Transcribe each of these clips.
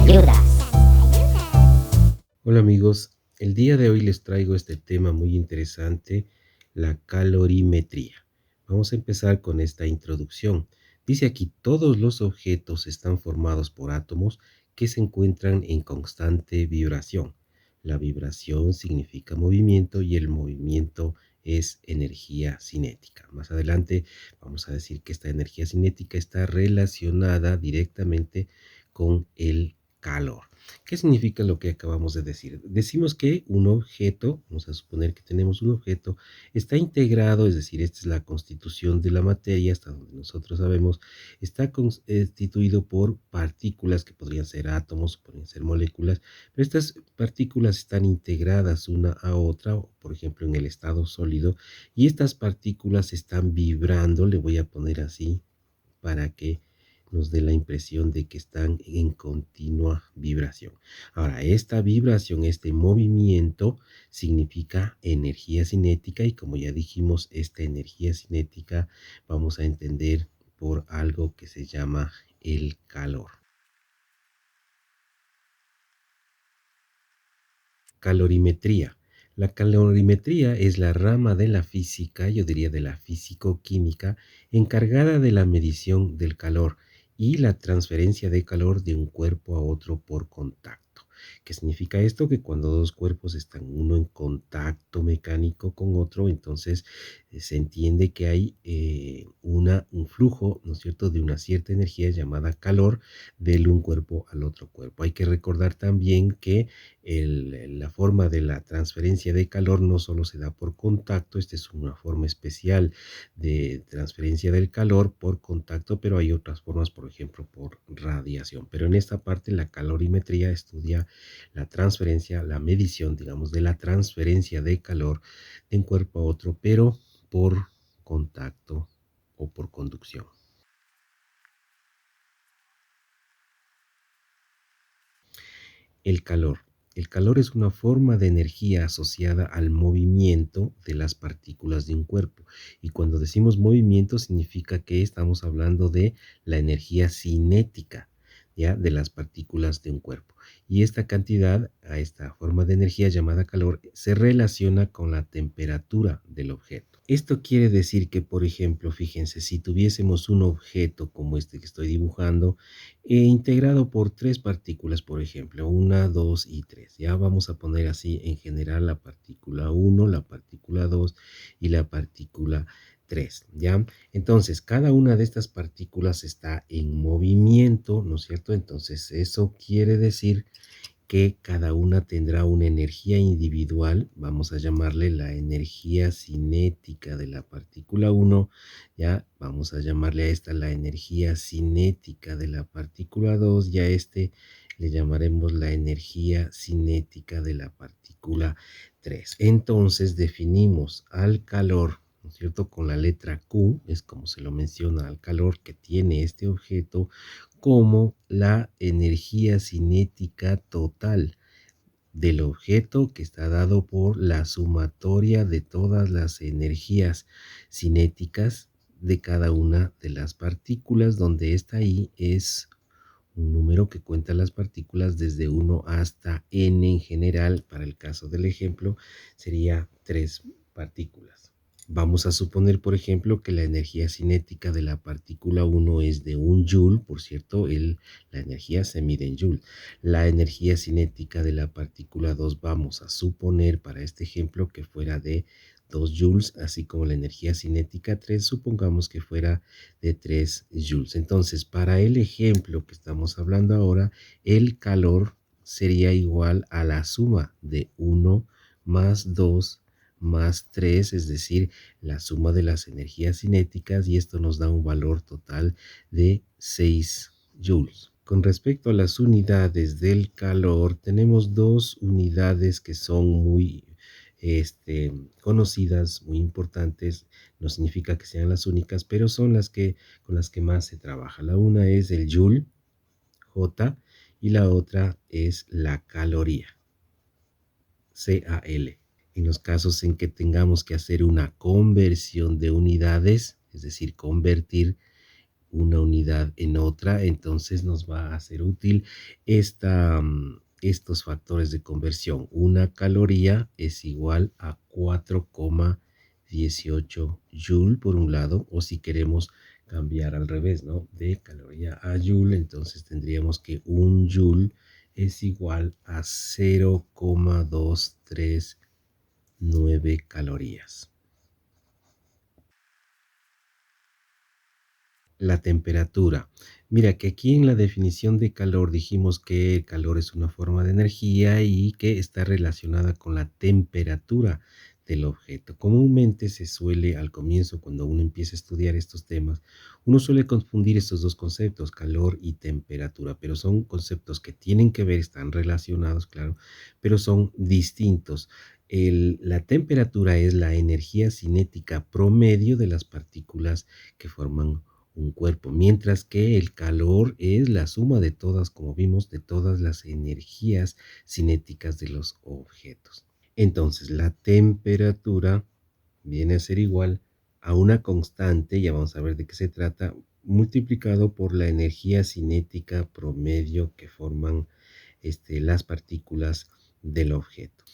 ayudas. Hola amigos, el día de hoy les traigo este tema muy interesante, la calorimetría. Vamos a empezar con esta introducción. Dice aquí, todos los objetos están formados por átomos que se encuentran en constante vibración. La vibración significa movimiento y el movimiento es energía cinética. Más adelante vamos a decir que esta energía cinética está relacionada directamente con el calor. ¿Qué significa lo que acabamos de decir? Decimos que un objeto, vamos a suponer que tenemos un objeto, está integrado, es decir, esta es la constitución de la materia, hasta donde nosotros sabemos, está constituido por partículas que podrían ser átomos, podrían ser moléculas, pero estas partículas están integradas una a otra, por ejemplo, en el estado sólido, y estas partículas están vibrando, le voy a poner así, para que nos dé la impresión de que están en continua vibración. Ahora, esta vibración, este movimiento, significa energía cinética y como ya dijimos, esta energía cinética vamos a entender por algo que se llama el calor. Calorimetría. La calorimetría es la rama de la física, yo diría de la físico-química, encargada de la medición del calor y la transferencia de calor de un cuerpo a otro por contacto. ¿Qué significa esto? Que cuando dos cuerpos están uno en contacto mecánico con otro, entonces se entiende que hay un flujo, ¿no es cierto?, de una cierta energía llamada calor del un cuerpo al otro cuerpo. Hay que recordar también que la forma de la transferencia de calor no solo se da por contacto, esta es una forma especial de transferencia del calor por contacto, pero hay otras formas, por ejemplo, por radiación. Pero en esta parte la calorimetría estudia la transferencia, la medición, digamos, de la transferencia de calor de un cuerpo a otro, pero por contacto o por conducción. El calor. El calor es una forma de energía asociada al movimiento de las partículas de un cuerpo. Y cuando decimos movimiento significa que estamos hablando de la energía cinética, ¿ya?, de las partículas de un cuerpo. Y esta cantidad, a esta forma de energía llamada calor, se relaciona con la temperatura del objeto. Esto quiere decir que, por ejemplo, fíjense, si tuviésemos un objeto como este que estoy dibujando, integrado por tres partículas, por ejemplo, una, dos y tres. Ya vamos a poner así en general la partícula uno, la partícula 2 y la partícula 3, ¿ya? Entonces, cada una de estas partículas está en movimiento, ¿no es cierto? Entonces, eso quiere decir que cada una tendrá una energía individual, vamos a llamarle la energía cinética de la partícula uno, ya vamos a llamarle a esta la energía cinética de la partícula 2 y a este le llamaremos la energía cinética de la partícula 3. Entonces definimos al calor, ¿no es cierto?, con la letra Q, es como se lo menciona al calor que tiene este objeto, como la energía cinética total del objeto que está dado por la sumatoria de todas las energías cinéticas de cada una de las partículas, donde esta I es un número que cuenta las partículas desde 1 hasta n en general. Para el caso del ejemplo sería 3 partículas. Vamos a suponer, por ejemplo, que la energía cinética de la partícula 1 es de 1 joule, por cierto, la energía se mide en joule. La energía cinética de la partícula 2 vamos a suponer para este ejemplo que fuera de 2 joules, así como la energía cinética 3, supongamos que fuera de 3 joules. Entonces, para el ejemplo que estamos hablando ahora, el calor sería igual a la suma de 1 más 2 más 3, es decir, la suma de las energías cinéticas, y esto nos da un valor total de 6 joules. Con respecto a las unidades del calor, tenemos dos unidades que son muy conocidas, muy importantes. No significa que sean las únicas, pero son con las que más se trabaja. La una es el joule, J, y la otra es la caloría, CAL. En los casos en que tengamos que hacer una conversión de unidades, es decir, convertir una unidad en otra, entonces nos va a ser útil estos factores de conversión. Una caloría es igual a 4,18 joule por un lado, o si queremos cambiar al revés, ¿no? De caloría a joule, entonces tendríamos que un joule es igual a 0,239 calorías. La temperatura. Mira que aquí en la definición de calor dijimos que el calor es una forma de energía y que está relacionada con la temperatura del objeto. Comúnmente se suele, al comienzo, cuando uno empieza a estudiar estos temas, uno suele confundir estos dos conceptos, calor y temperatura, pero son conceptos que tienen que ver, están relacionados, claro, pero son distintos. La temperatura es la energía cinética promedio de las partículas que forman un cuerpo, mientras que el calor es la suma de todas, como vimos, de todas las energías cinéticas de los objetos. Entonces, la temperatura viene a ser igual a una constante, ya vamos a ver de qué se trata, multiplicado por la energía cinética promedio que forman las partículas del objeto.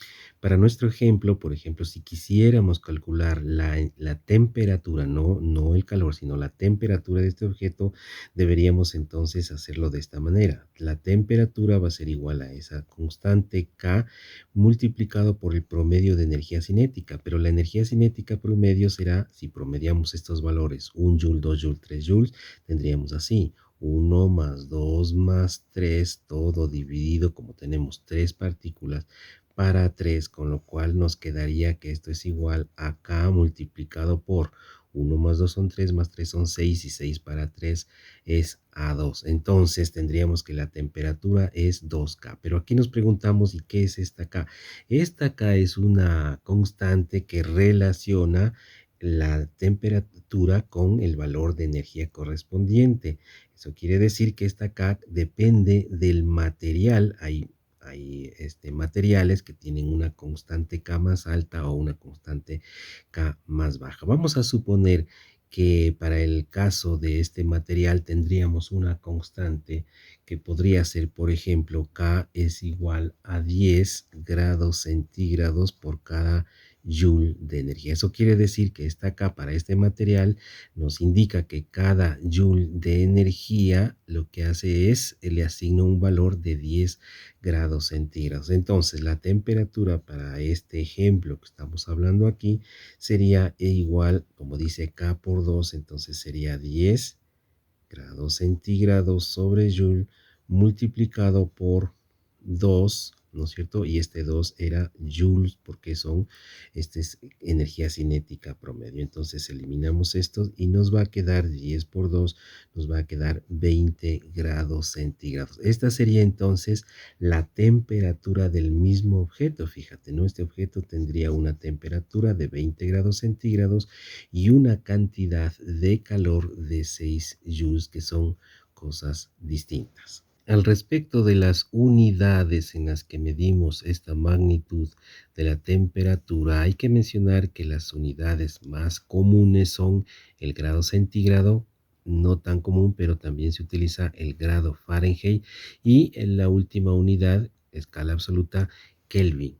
Para nuestro ejemplo, por ejemplo, si quisiéramos calcular la temperatura, no el calor, sino la temperatura de este objeto, deberíamos entonces hacerlo de esta manera. La temperatura va a ser igual a esa constante K multiplicado por el promedio de energía cinética, pero la energía cinética promedio será, si promediamos estos valores, 1 joule, 2 joule, 3 joules, tendríamos así, 1 más 2 más 3 todo dividido, como tenemos tres partículas, para 3, con lo cual nos quedaría que esto es igual a K multiplicado por 1 más 2 son 3, más 3 son 6 y 6 para 3 es A2. Entonces tendríamos que la temperatura es 2K. Pero aquí nos preguntamos, ¿y qué es esta K? Esta K es una constante que relaciona la temperatura con el valor de energía correspondiente. Eso quiere decir que esta K depende del material. Hay materiales que tienen una constante K más alta o una constante K más baja. Vamos a suponer que para el caso de este material tendríamos una constante que podría ser, por ejemplo, K es igual a 10 grados centígrados por cada joule de energía. Eso quiere decir que esta K para este material nos indica que cada joule de energía lo que hace es le asigna un valor de 10 grados centígrados. Entonces, la temperatura para este ejemplo que estamos hablando aquí sería igual, como dice K por 2, entonces sería 10 grados centígrados sobre Joule multiplicado por 2, ¿no es cierto? Y este 2 era Joules porque esta es energía cinética promedio. Entonces eliminamos estos y nos va a quedar 10 por 2, nos va a quedar 20 grados centígrados. Esta sería entonces la temperatura del mismo objeto. Fíjate, ¿no? Este objeto tendría una temperatura de 20 grados centígrados y una cantidad de calor de 6 joules, que son cosas distintas. Al respecto de las unidades en las que medimos esta magnitud de la temperatura, hay que mencionar que las unidades más comunes son el grado centígrado, no tan común, pero también se utiliza el grado Fahrenheit, y en la última unidad, escala absoluta, Kelvin.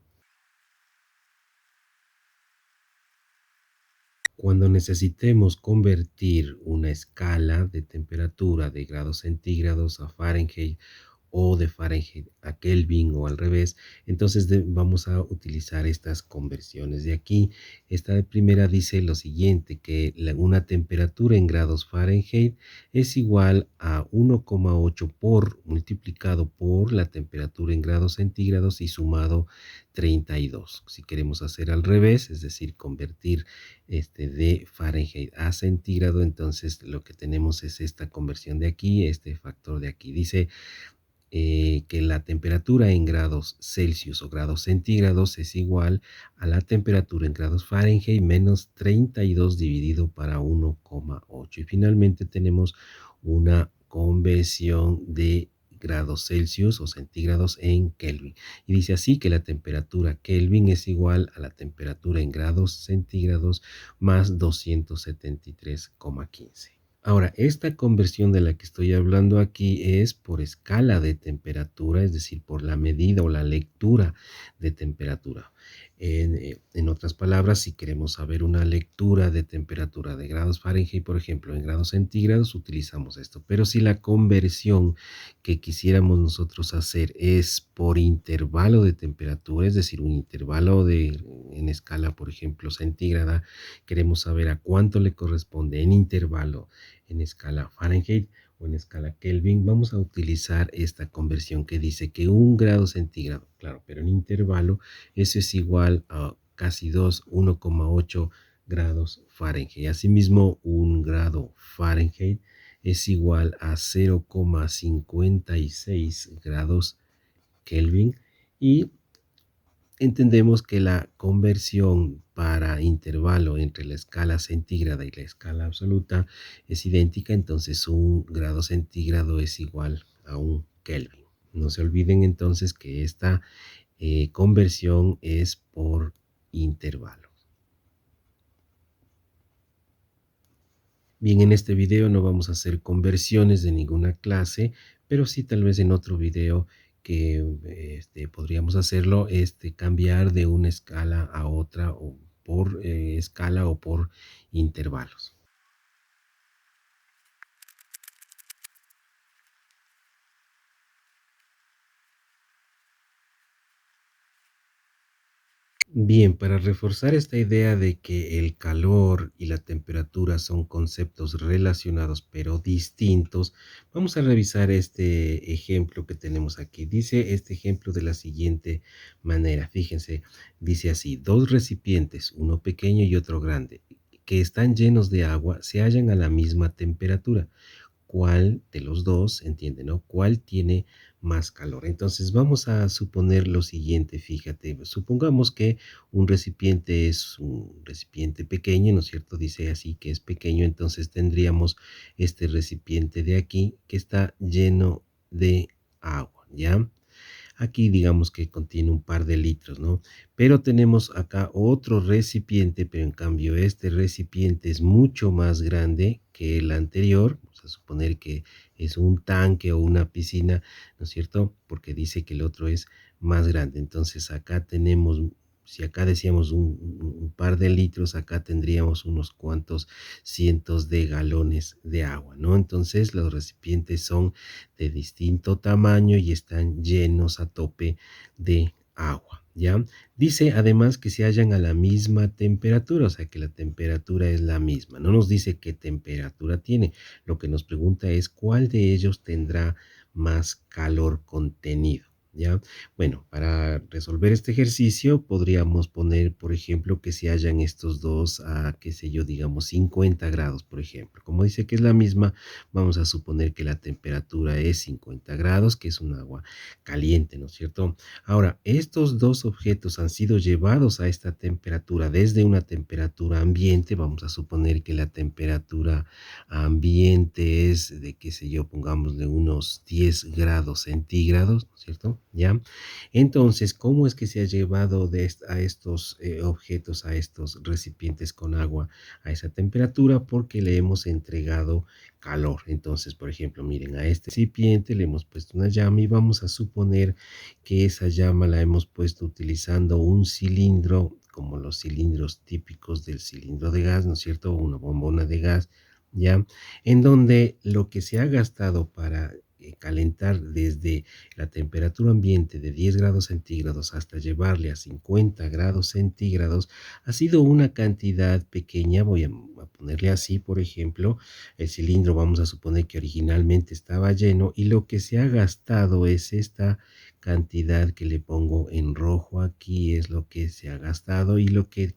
Cuando necesitemos convertir una escala de temperatura de grados centígrados a Fahrenheit o de Fahrenheit a Kelvin o al revés, entonces vamos a utilizar estas conversiones. De aquí, esta primera dice lo siguiente, que una temperatura en grados Fahrenheit es igual a 1,8 por multiplicado por la temperatura en grados centígrados y sumado 32. Si queremos hacer al revés, es decir, convertir de Fahrenheit a centígrado, entonces lo que tenemos es esta conversión de aquí, este factor de aquí. Dice que la temperatura en grados Celsius o grados centígrados es igual a la temperatura en grados Fahrenheit menos 32 dividido para 1,8. Y finalmente tenemos una conversión de grados Celsius o centígrados en Kelvin. Y dice así que la temperatura Kelvin es igual a la temperatura en grados centígrados más 273,15. Ahora, esta conversión de la que estoy hablando aquí es por escala de temperatura, es decir, por la medida o la lectura de temperatura. En otras palabras, si queremos saber una lectura de temperatura de grados Fahrenheit, por ejemplo, en grados centígrados, utilizamos esto. Pero si la conversión que quisiéramos nosotros hacer es por intervalo de temperatura, es decir, un intervalo en escala, por ejemplo, centígrada, queremos saber a cuánto le corresponde en intervalo en escala Fahrenheit o en escala Kelvin, vamos a utilizar esta conversión que dice que 1 grado centígrado, claro, pero en intervalo, eso es igual a casi 1,8 grados Fahrenheit. Asimismo, 1 grado Fahrenheit es igual a 0,56 grados Kelvin y entendemos que la conversión para intervalo entre la escala centígrada y la escala absoluta es idéntica, entonces 1 grado centígrado es igual a 1 Kelvin. No se olviden entonces que esta conversión es por intervalo. Bien, en este video no vamos a hacer conversiones de ninguna clase, pero sí tal vez en otro video que podríamos hacerlo, cambiar de una escala a otra o por escala o por intervalos. Bien, para reforzar esta idea de que el calor y la temperatura son conceptos relacionados pero distintos, vamos a revisar este ejemplo que tenemos aquí. Dice este ejemplo de la siguiente manera. Fíjense, dice así, dos recipientes, uno pequeño y otro grande, que están llenos de agua, se hallan a la misma temperatura. ¿Cuál de los dos, entiende, no? ¿Cuál tiene más calor? Entonces vamos a suponer lo siguiente, fíjate, supongamos que un recipiente es un recipiente pequeño, ¿no es cierto? Dice así que es pequeño, entonces tendríamos este recipiente de aquí que está lleno de agua, ¿ya? Aquí digamos que contiene un par de litros, ¿no? Pero tenemos acá otro recipiente, pero en cambio este recipiente es mucho más grande que el anterior. Vamos a suponer que es un tanque o una piscina, ¿no es cierto? Porque dice que el otro es más grande. Entonces acá tenemos, si acá decíamos un par de litros, acá tendríamos unos cuantos cientos de galones de agua, ¿no? Entonces los recipientes son de distinto tamaño y están llenos a tope de agua, ¿ya? Dice además que se hallan a la misma temperatura, o sea que la temperatura es la misma. No nos dice qué temperatura tiene. Lo que nos pregunta es cuál de ellos tendrá más calor contenido. ¿Ya? Bueno, para resolver este ejercicio podríamos poner, por ejemplo, que se hallan estos dos a, qué sé yo, digamos 50 grados, por ejemplo. Como dice que es la misma, vamos a suponer que la temperatura es 50 grados, que es un agua caliente, ¿no es cierto? Ahora, estos dos objetos han sido llevados a esta temperatura desde una temperatura ambiente. Vamos a suponer que la temperatura ambiente es de, qué sé yo, pongámosle unos 10 grados centígrados, ¿no es cierto? ¿Ya? Entonces, ¿cómo es que se ha llevado a estos objetos, a estos recipientes con agua a esa temperatura? Porque le hemos entregado calor. Entonces, por ejemplo, miren, a este recipiente le hemos puesto una llama y vamos a suponer que esa llama la hemos puesto utilizando un cilindro, como los cilindros típicos del cilindro de gas, ¿no es cierto? Una bombona de gas, ¿ya? En donde lo que se ha gastado para calentar desde la temperatura ambiente de 10 grados centígrados hasta llevarle a 50 grados centígrados ha sido una cantidad pequeña, voy a ponerle así, por ejemplo, el cilindro vamos a suponer que originalmente estaba lleno y lo que se ha gastado es esta cantidad que le pongo en rojo aquí, es lo que se ha gastado y lo que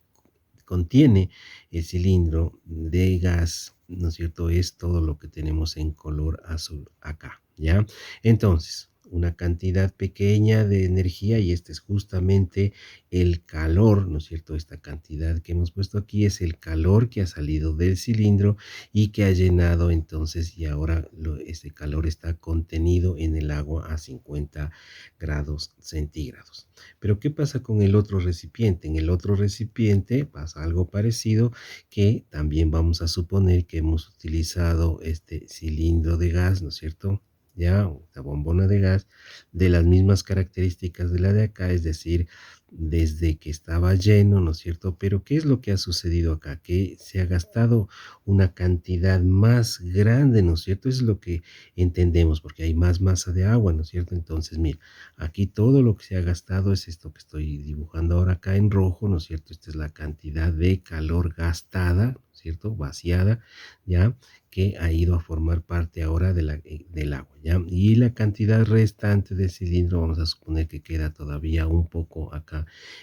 contiene el cilindro de gas, ¿no es cierto? Es todo lo que tenemos en color azul acá, ¿ya? Entonces, una cantidad pequeña de energía y este es justamente el calor, ¿no es cierto? Esta cantidad que hemos puesto aquí es el calor que ha salido del cilindro y que ha llenado entonces y ahora este calor está contenido en el agua a 50 grados centígrados. Pero ¿qué pasa con el otro recipiente? En el otro recipiente pasa algo parecido que también vamos a suponer que hemos utilizado este cilindro de gas, ¿no es cierto? Ya, la bombona de gas de las mismas características de la de acá, es decir, desde que estaba lleno, ¿no es cierto? Pero ¿qué es lo que ha sucedido acá? Que se ha gastado una cantidad más grande, ¿no es cierto? Eso es lo que entendemos, porque hay más masa de agua, ¿no es cierto? Entonces, mira, aquí todo lo que se ha gastado es esto que estoy dibujando ahora acá en rojo, ¿no es cierto? Esta es la cantidad de calor gastada, ¿no es cierto? Vaciada, ¿ya? Que ha ido a formar parte ahora del agua, ¿ya? Y la cantidad restante del cilindro, vamos a suponer que queda todavía un poco acá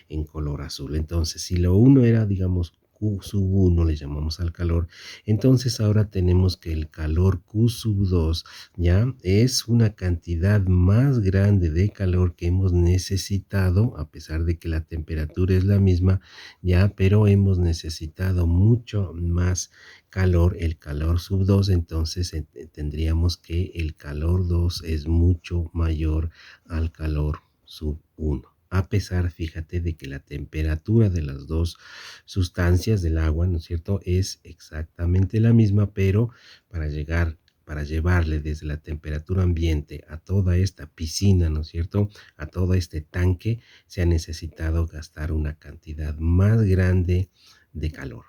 en color azul. Entonces, si lo uno era, digamos, Q sub 1 le llamamos al calor, entonces ahora tenemos que el calor Q sub 2 ya es una cantidad más grande de calor que hemos necesitado, a pesar de que la temperatura es la misma, ya, pero hemos necesitado mucho más calor, el calor sub 2 entonces tendríamos que el calor 2 es mucho mayor al calor sub 1. A pesar, fíjate, de que la temperatura de las dos sustancias del agua, ¿no es cierto?, es exactamente la misma, pero para llegar, para llevarle desde la temperatura ambiente a toda esta piscina, ¿no es cierto?, a todo este tanque, se ha necesitado gastar una cantidad más grande de calor.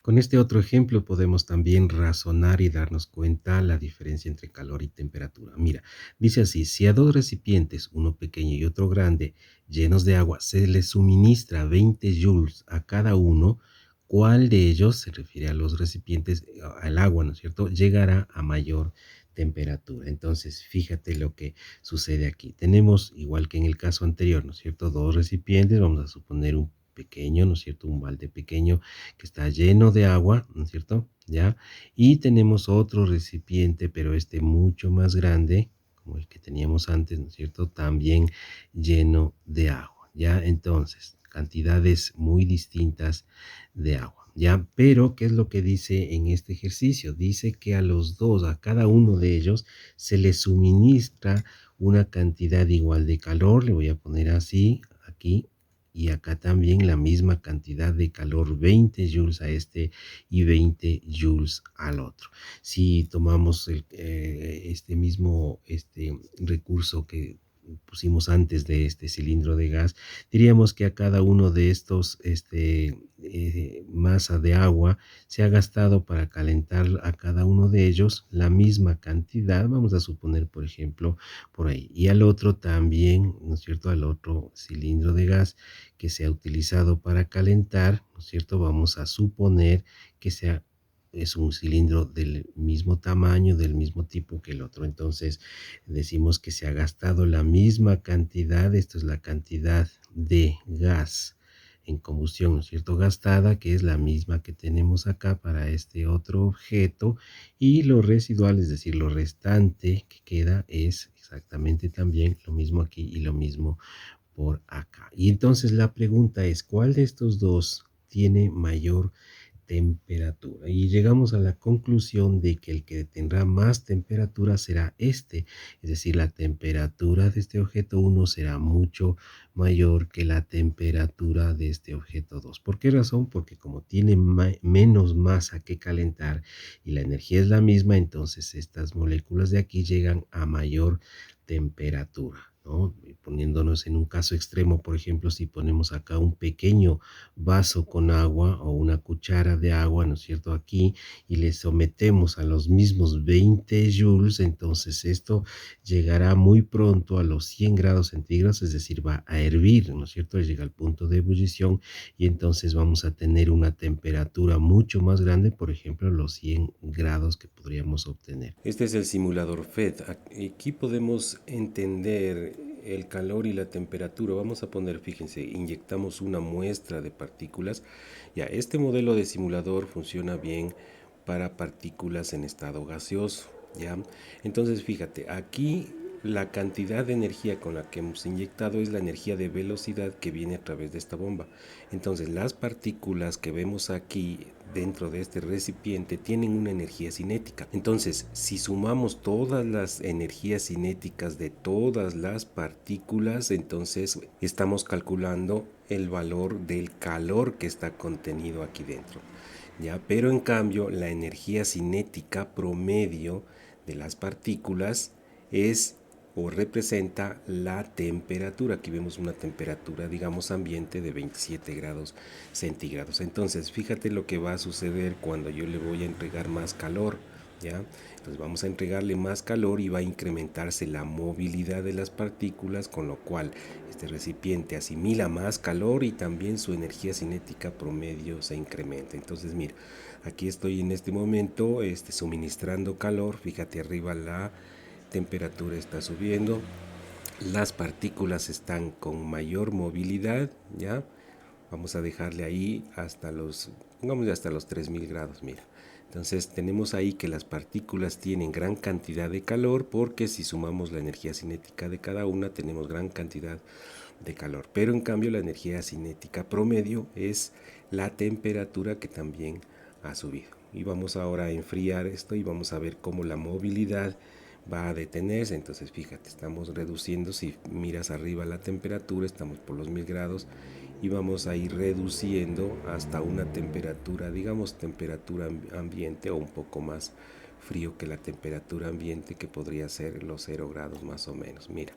Con este otro ejemplo podemos también razonar y darnos cuenta la diferencia entre calor y temperatura. Mira, dice así, si a dos recipientes, uno pequeño y otro grande, llenos de agua, se les suministra 20 joules a cada uno, ¿cuál de ellos, se refiere a los recipientes, al agua, ¿no es cierto?, llegará a mayor temperatura? Entonces, fíjate lo que sucede aquí. Tenemos, igual que en el caso anterior, ¿no es cierto?, dos recipientes, vamos a suponer un pequeño, ¿no es cierto?, un balde pequeño que está lleno de agua, ¿no es cierto? ¿Ya? Y tenemos otro recipiente, pero este mucho más grande, como el que teníamos antes, ¿no es cierto? También lleno de agua, ¿ya? Entonces, cantidades muy distintas de agua, ¿ya? Pero, ¿qué es lo que dice en este ejercicio? Dice que a los dos, a cada uno de ellos, se les suministra una cantidad igual de calor, le voy a poner así, aquí, y acá también la misma cantidad de calor, 20 joules a este y 20 joules al otro. Si tomamos este mismo recurso que pusimos antes de este cilindro de gas, diríamos que a cada uno de estos masa de agua se ha gastado para calentar a cada uno de ellos la misma cantidad, vamos a suponer por ejemplo por ahí, y al otro también, ¿no es cierto?, al otro cilindro de gas que se ha utilizado para calentar, ¿no es cierto?, vamos a suponer que es un cilindro del mismo tamaño, del mismo tipo que el otro. Entonces decimos que se ha gastado la misma cantidad, esto es la cantidad de gas en combustión, ¿no es cierto?, gastada, que es la misma que tenemos acá para este otro objeto, y lo residual, es decir, lo restante que queda es exactamente también lo mismo aquí y lo mismo por acá. Y entonces la pregunta es, ¿cuál de estos dos tiene mayor temperatura? Y llegamos a la conclusión de que el que tendrá más temperatura será este, es decir, la temperatura de este objeto uno será mucho mayor que la temperatura de este objeto 2. ¿Por qué razón? Porque como tiene menos masa que calentar y la energía es la misma, entonces estas moléculas de aquí llegan a mayor temperatura, ¿no? Y poniéndonos en un caso extremo, por ejemplo, si ponemos acá un pequeño vaso con agua o una cuchara de agua, ¿no es cierto?, aquí, y le sometemos a los mismos 20 joules, entonces esto llegará muy pronto a los 100 grados centígrados, es decir, va a hervir, ¿no es cierto?, llega al punto de ebullición y entonces vamos a tener una temperatura mucho más grande, por ejemplo, los 100 grados que podríamos obtener. Este es el simulador FED. Aquí podemos entender el calor y la temperatura, vamos a poner, fíjense, inyectamos una muestra de partículas. Ya, este modelo de simulador funciona bien para partículas en estado gaseoso, ¿ya? Entonces, fíjate, aquí la cantidad de energía con la que hemos inyectado es la energía de velocidad que viene a través de esta bomba. Entonces, las partículas que vemos aquí dentro de este recipiente tienen una energía cinética. Entonces, si sumamos todas las energías cinéticas de todas las partículas, entonces estamos calculando el valor del calor que está contenido aquí dentro. ¿Ya? Pero en cambio, la energía cinética promedio de las partículas es o representa la temperatura. Aquí vemos una temperatura, digamos, ambiente de 27 grados centígrados. Entonces, fíjate lo que va a suceder cuando yo le voy a entregar más calor. ¿Ya? Entonces vamos a entregarle más calor y va a incrementarse la movilidad de las partículas, con lo cual este recipiente asimila más calor y también su energía cinética promedio se incrementa. Entonces, mira, aquí estoy en este momento suministrando calor. Fíjate, arriba la temperatura está subiendo, las partículas están con mayor movilidad, ¿ya? Vamos a dejarle ahí hasta los, pongamos hasta los 3000 grados, mira. Entonces tenemos ahí que las partículas tienen gran cantidad de calor, porque si sumamos la energía cinética de cada una tenemos gran cantidad de calor. Pero en cambio la energía cinética promedio es la temperatura que también ha subido. Y vamos ahora a enfriar esto y vamos a ver cómo la movilidad va a detenerse. Entonces fíjate, estamos reduciendo, si miras arriba la temperatura, estamos por los 1000 grados y vamos a ir reduciendo hasta una temperatura, digamos temperatura ambiente o un poco más frío que la temperatura ambiente, que podría ser los 0 grados más o menos. Mira,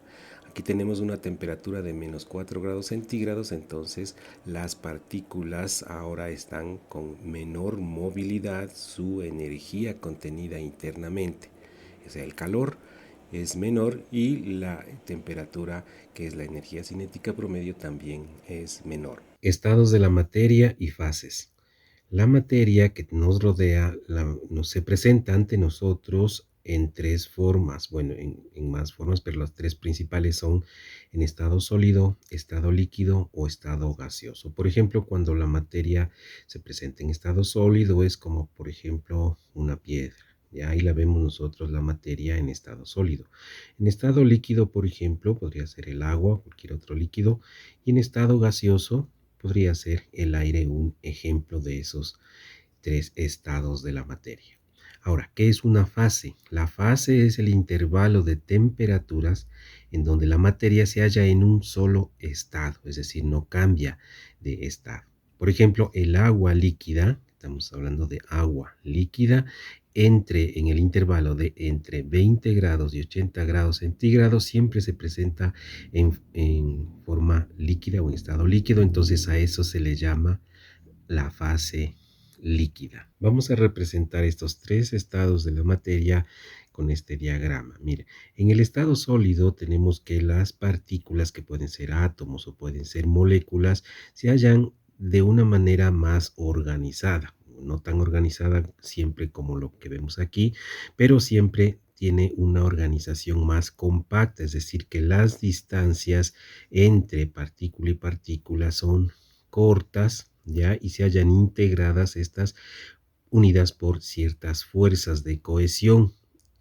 aquí tenemos una temperatura de menos 4 grados centígrados, entonces las partículas ahora están con menor movilidad, su energía contenida internamente, o sea, el calor es menor y la temperatura, que es la energía cinética promedio, también es menor. Estados de la materia y fases. La materia que nos rodea se presenta ante nosotros en tres formas, bueno, en más formas, pero las tres principales son en estado sólido, estado líquido o estado gaseoso. Por ejemplo, cuando la materia se presenta en estado sólido es como, por ejemplo, una piedra. Ya ahí la vemos nosotros, la materia en estado sólido. En estado líquido, por ejemplo, podría ser el agua, cualquier otro líquido. Y en estado gaseoso podría ser el aire, un ejemplo de esos tres estados de la materia. Ahora, ¿qué es una fase? La fase es el intervalo de temperaturas en donde la materia se halla en un solo estado, es decir, no cambia de estado. Por ejemplo, el agua líquida, estamos hablando de agua líquida, en el intervalo de entre 20 grados y 80 grados centígrados, siempre se presenta en forma líquida o en estado líquido, entonces a eso se le llama la fase líquida. Vamos a representar estos tres estados de la materia con este diagrama. Mire, en el estado sólido tenemos que las partículas, que pueden ser átomos o pueden ser moléculas, se hallan de una manera más organizada, no tan organizada siempre como lo que vemos aquí, pero siempre tiene una organización más compacta, es decir, que las distancias entre partícula y partícula son cortas, ¿ya? Y se hallan integradas estas unidas por ciertas fuerzas de cohesión.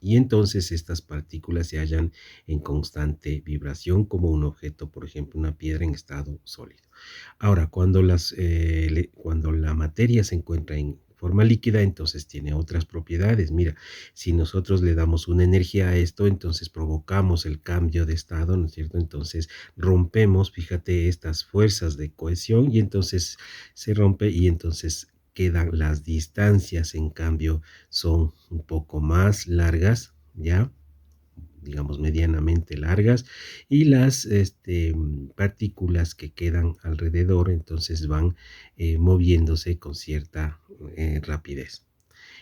Y entonces estas partículas se hallan en constante vibración, como un objeto, por ejemplo, una piedra en estado sólido. Ahora, cuando la materia se encuentra en forma líquida, entonces tiene otras propiedades. Mira, si nosotros le damos una energía a esto, entonces provocamos el cambio de estado, ¿no es cierto? Entonces rompemos, fíjate, estas fuerzas de cohesión y entonces se rompe y entonces quedan las distancias, en cambio, son un poco más largas, ¿ya? Digamos medianamente largas, y las partículas que quedan alrededor entonces van moviéndose con cierta rapidez.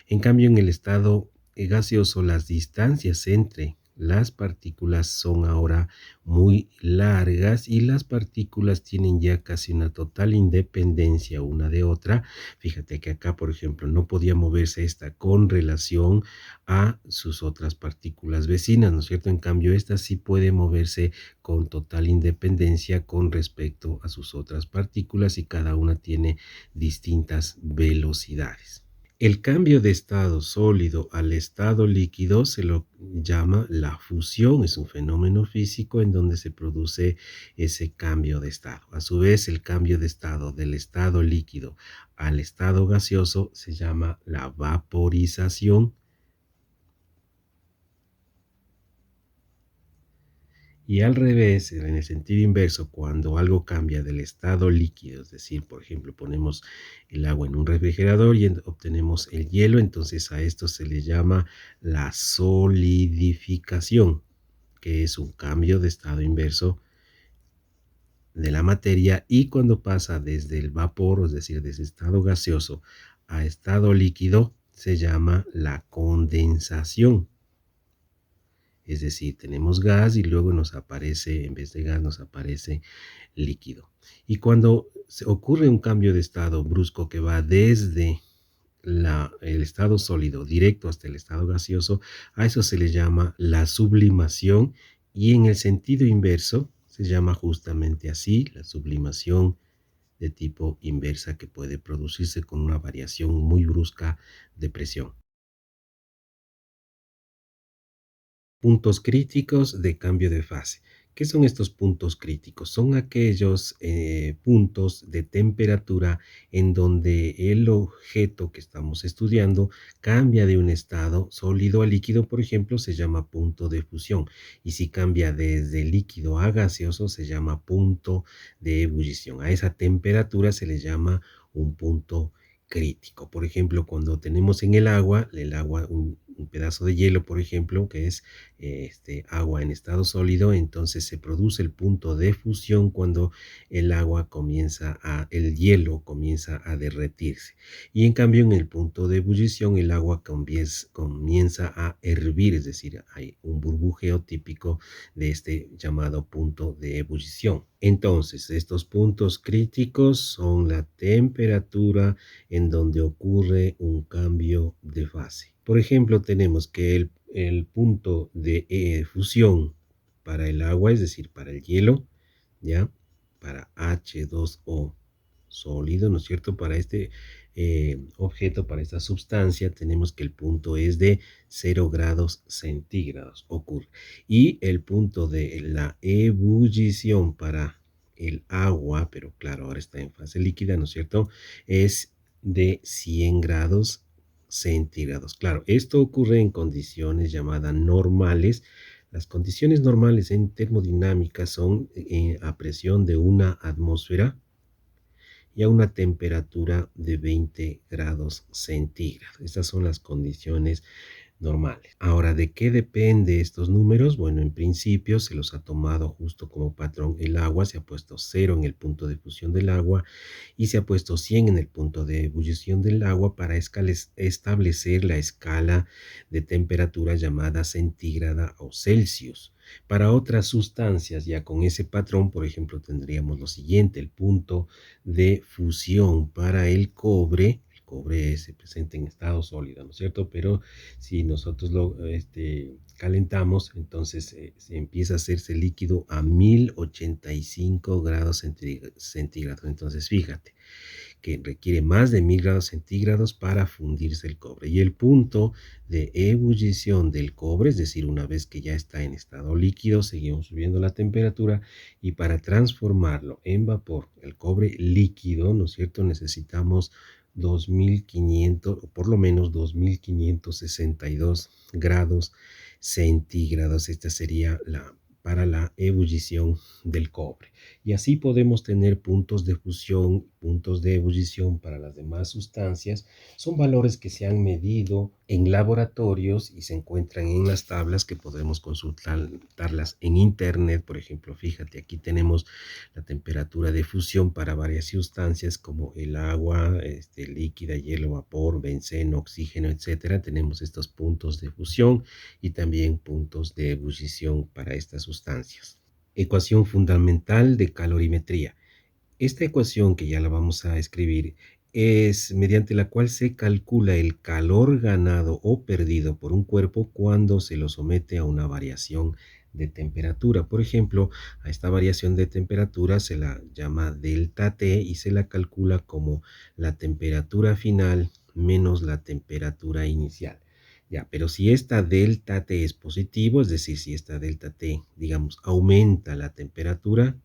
En cambio, en el estado gaseoso, las distancias entre las partículas son ahora muy largas y las partículas tienen ya casi una total independencia una de otra. Fíjate que acá, por ejemplo, no podía moverse esta con relación a sus otras partículas vecinas, ¿no es cierto? En cambio, esta sí puede moverse con total independencia con respecto a sus otras partículas y cada una tiene distintas velocidades. El cambio de estado sólido al estado líquido se lo llama la fusión, es un fenómeno físico en donde se produce ese cambio de estado. A su vez, el cambio de estado del estado líquido al estado gaseoso se llama la vaporización. Y al revés, en el sentido inverso, cuando algo cambia del estado líquido, es decir, por ejemplo, ponemos el agua en un refrigerador y obtenemos el hielo, entonces a esto se le llama la solidificación, que es un cambio de estado inverso de la materia y cuando pasa desde el vapor, es decir, desde estado gaseoso a estado líquido, se llama la condensación. Es decir, tenemos gas y luego nos aparece, en vez de gas, nos aparece líquido. Y cuando se ocurre un cambio de estado brusco que va desde el estado sólido directo hasta el estado gaseoso, a eso se le llama la sublimación y en el sentido inverso se llama justamente así, la sublimación de tipo inversa que puede producirse con una variación muy brusca de presión. Puntos críticos de cambio de fase. ¿Qué son estos puntos críticos? Son aquellos puntos de temperatura en donde el objeto que estamos estudiando cambia de un estado sólido a líquido, por ejemplo, se llama punto de fusión. Y si cambia desde líquido a gaseoso, se llama punto de ebullición. A esa temperatura se le llama un punto crítico. Por ejemplo, cuando tenemos en el agua, un pedazo de hielo, por ejemplo, que es agua en estado sólido, entonces se produce el punto de fusión cuando el hielo comienza a derretirse. Y en cambio, en el punto de ebullición, el agua comienza a hervir, es decir, hay un burbujeo típico de este llamado punto de ebullición. Entonces, estos puntos críticos son la temperatura en donde ocurre un cambio de fase. Por ejemplo, tenemos que el punto de fusión para el agua, es decir, para el hielo, ¿ya? Para H2O sólido, ¿no es cierto? Para este objeto, para esta sustancia, tenemos que el punto es de 0 grados centígrados, ocurre. Y el punto de la ebullición para el agua, pero claro, ahora está en fase líquida, ¿no es cierto? Es de 100 grados centígrados. Claro, esto ocurre en condiciones llamadas normales. Las condiciones normales en termodinámica son a presión de una atmósfera y a una temperatura de 20 grados centígrados. Estas son las condiciones normales. Ahora, ¿de qué depende estos números? Bueno, en principio se los ha tomado justo como patrón el agua, se ha puesto 0 en el punto de fusión del agua y se ha puesto 100 en el punto de ebullición del agua para establecer la escala de temperatura llamada centígrada o Celsius. Para otras sustancias, ya con ese patrón, por ejemplo, tendríamos lo siguiente, el punto de fusión para el cobre se presenta en estado sólido, ¿no es cierto? Pero si nosotros lo calentamos, entonces se empieza a hacerse líquido a 1085 grados centígrados. Entonces, fíjate que requiere más de 1000 grados centígrados para fundirse el cobre. Y el punto de ebullición del cobre, es decir, una vez que ya está en estado líquido, seguimos subiendo la temperatura y para transformarlo en vapor, el cobre líquido, ¿no es cierto? Necesitamos 2500 o por lo menos 2562 grados centígrados. Esta sería para la ebullición del cobre. Y así podemos tener puntos de fusión puntos de ebullición para las demás sustancias, son valores que se han medido en laboratorios y se encuentran en las tablas que podemos consultarlas en internet. Por ejemplo, fíjate, aquí tenemos la temperatura de fusión para varias sustancias como el agua, líquida, hielo, vapor, benceno, oxígeno, etcétera. Tenemos estos puntos de fusión y también puntos de ebullición para estas sustancias. Ecuación fundamental de calorimetría. Esta ecuación, que ya la vamos a escribir, es mediante la cual se calcula el calor ganado o perdido por un cuerpo cuando se lo somete a una variación de temperatura. Por ejemplo, a esta variación de temperatura se la llama delta T y se la calcula como la temperatura final menos la temperatura inicial. Ya, pero si esta delta T es positivo, es decir, si esta delta T, digamos, aumenta la temperatura,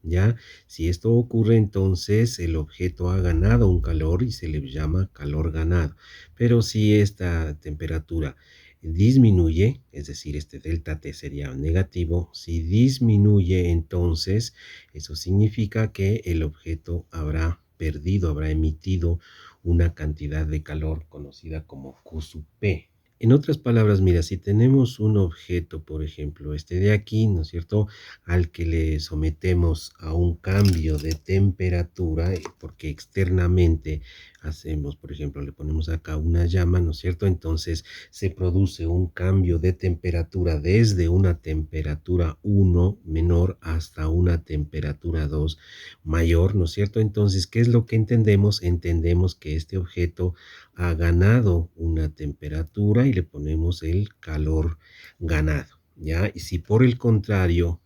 ¿ya? Si esto ocurre, entonces el objeto ha ganado un calor y se le llama calor ganado. Pero si esta temperatura disminuye, es decir, este delta T sería negativo, si disminuye, entonces eso significa que el objeto habrá perdido, habrá emitido una cantidad de calor conocida como Q sub P. En otras palabras, mira, si tenemos un objeto, por ejemplo, este de aquí, ¿no es cierto?, al que le sometemos a un cambio de temperatura, porque externamente hacemos, por ejemplo, le ponemos acá una llama, ¿no es cierto? Entonces se produce un cambio de temperatura desde una temperatura 1 menor hasta una temperatura 2 mayor, ¿no es cierto? Entonces, ¿qué es lo que entendemos? Entendemos que este objeto ha ganado una temperatura y le ponemos el calor ganado, ¿ya? Y si por el contrario,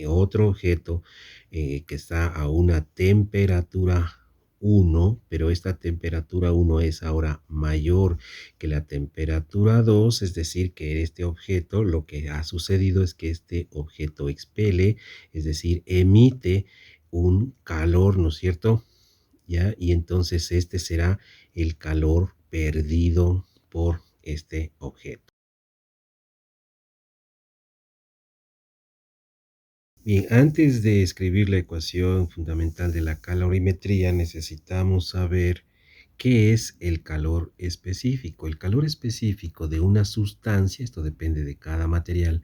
otro objeto que está a una temperatura 1, pero esta temperatura 1 es ahora mayor que la temperatura 2, es decir, que este objeto, lo que ha sucedido es que este objeto expele, es decir, emite un calor, ¿no es cierto? ¿Ya? Y entonces este será el calor perdido por este objeto. Bien, antes de escribir la ecuación fundamental de la calorimetría, necesitamos saber qué es el calor específico. El calor específico de una sustancia, esto depende de cada material,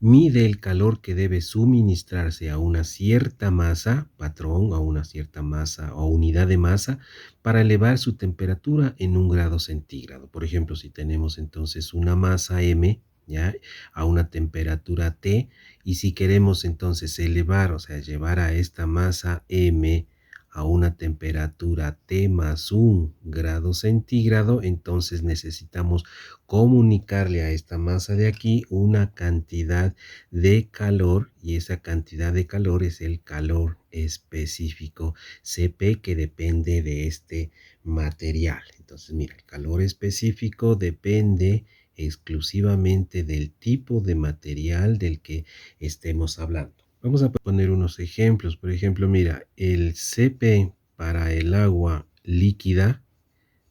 mide el calor que debe suministrarse a una cierta masa, patrón, a una cierta masa o unidad de masa, para elevar su temperatura en 1 grado centígrado. Por ejemplo, si tenemos entonces una masa M, ¿ya?, a una temperatura T, y si queremos entonces elevar, o sea, llevar a esta masa M a una temperatura T más 1 grado centígrado, entonces necesitamos comunicarle a esta masa de aquí una cantidad de calor, y esa cantidad de calor es el calor específico Cp, que depende de este material. Entonces, mira, el calor específico depende exclusivamente del tipo de material del que estemos hablando. Vamos a poner unos ejemplos. Por ejemplo, mira, el Cp para el agua líquida,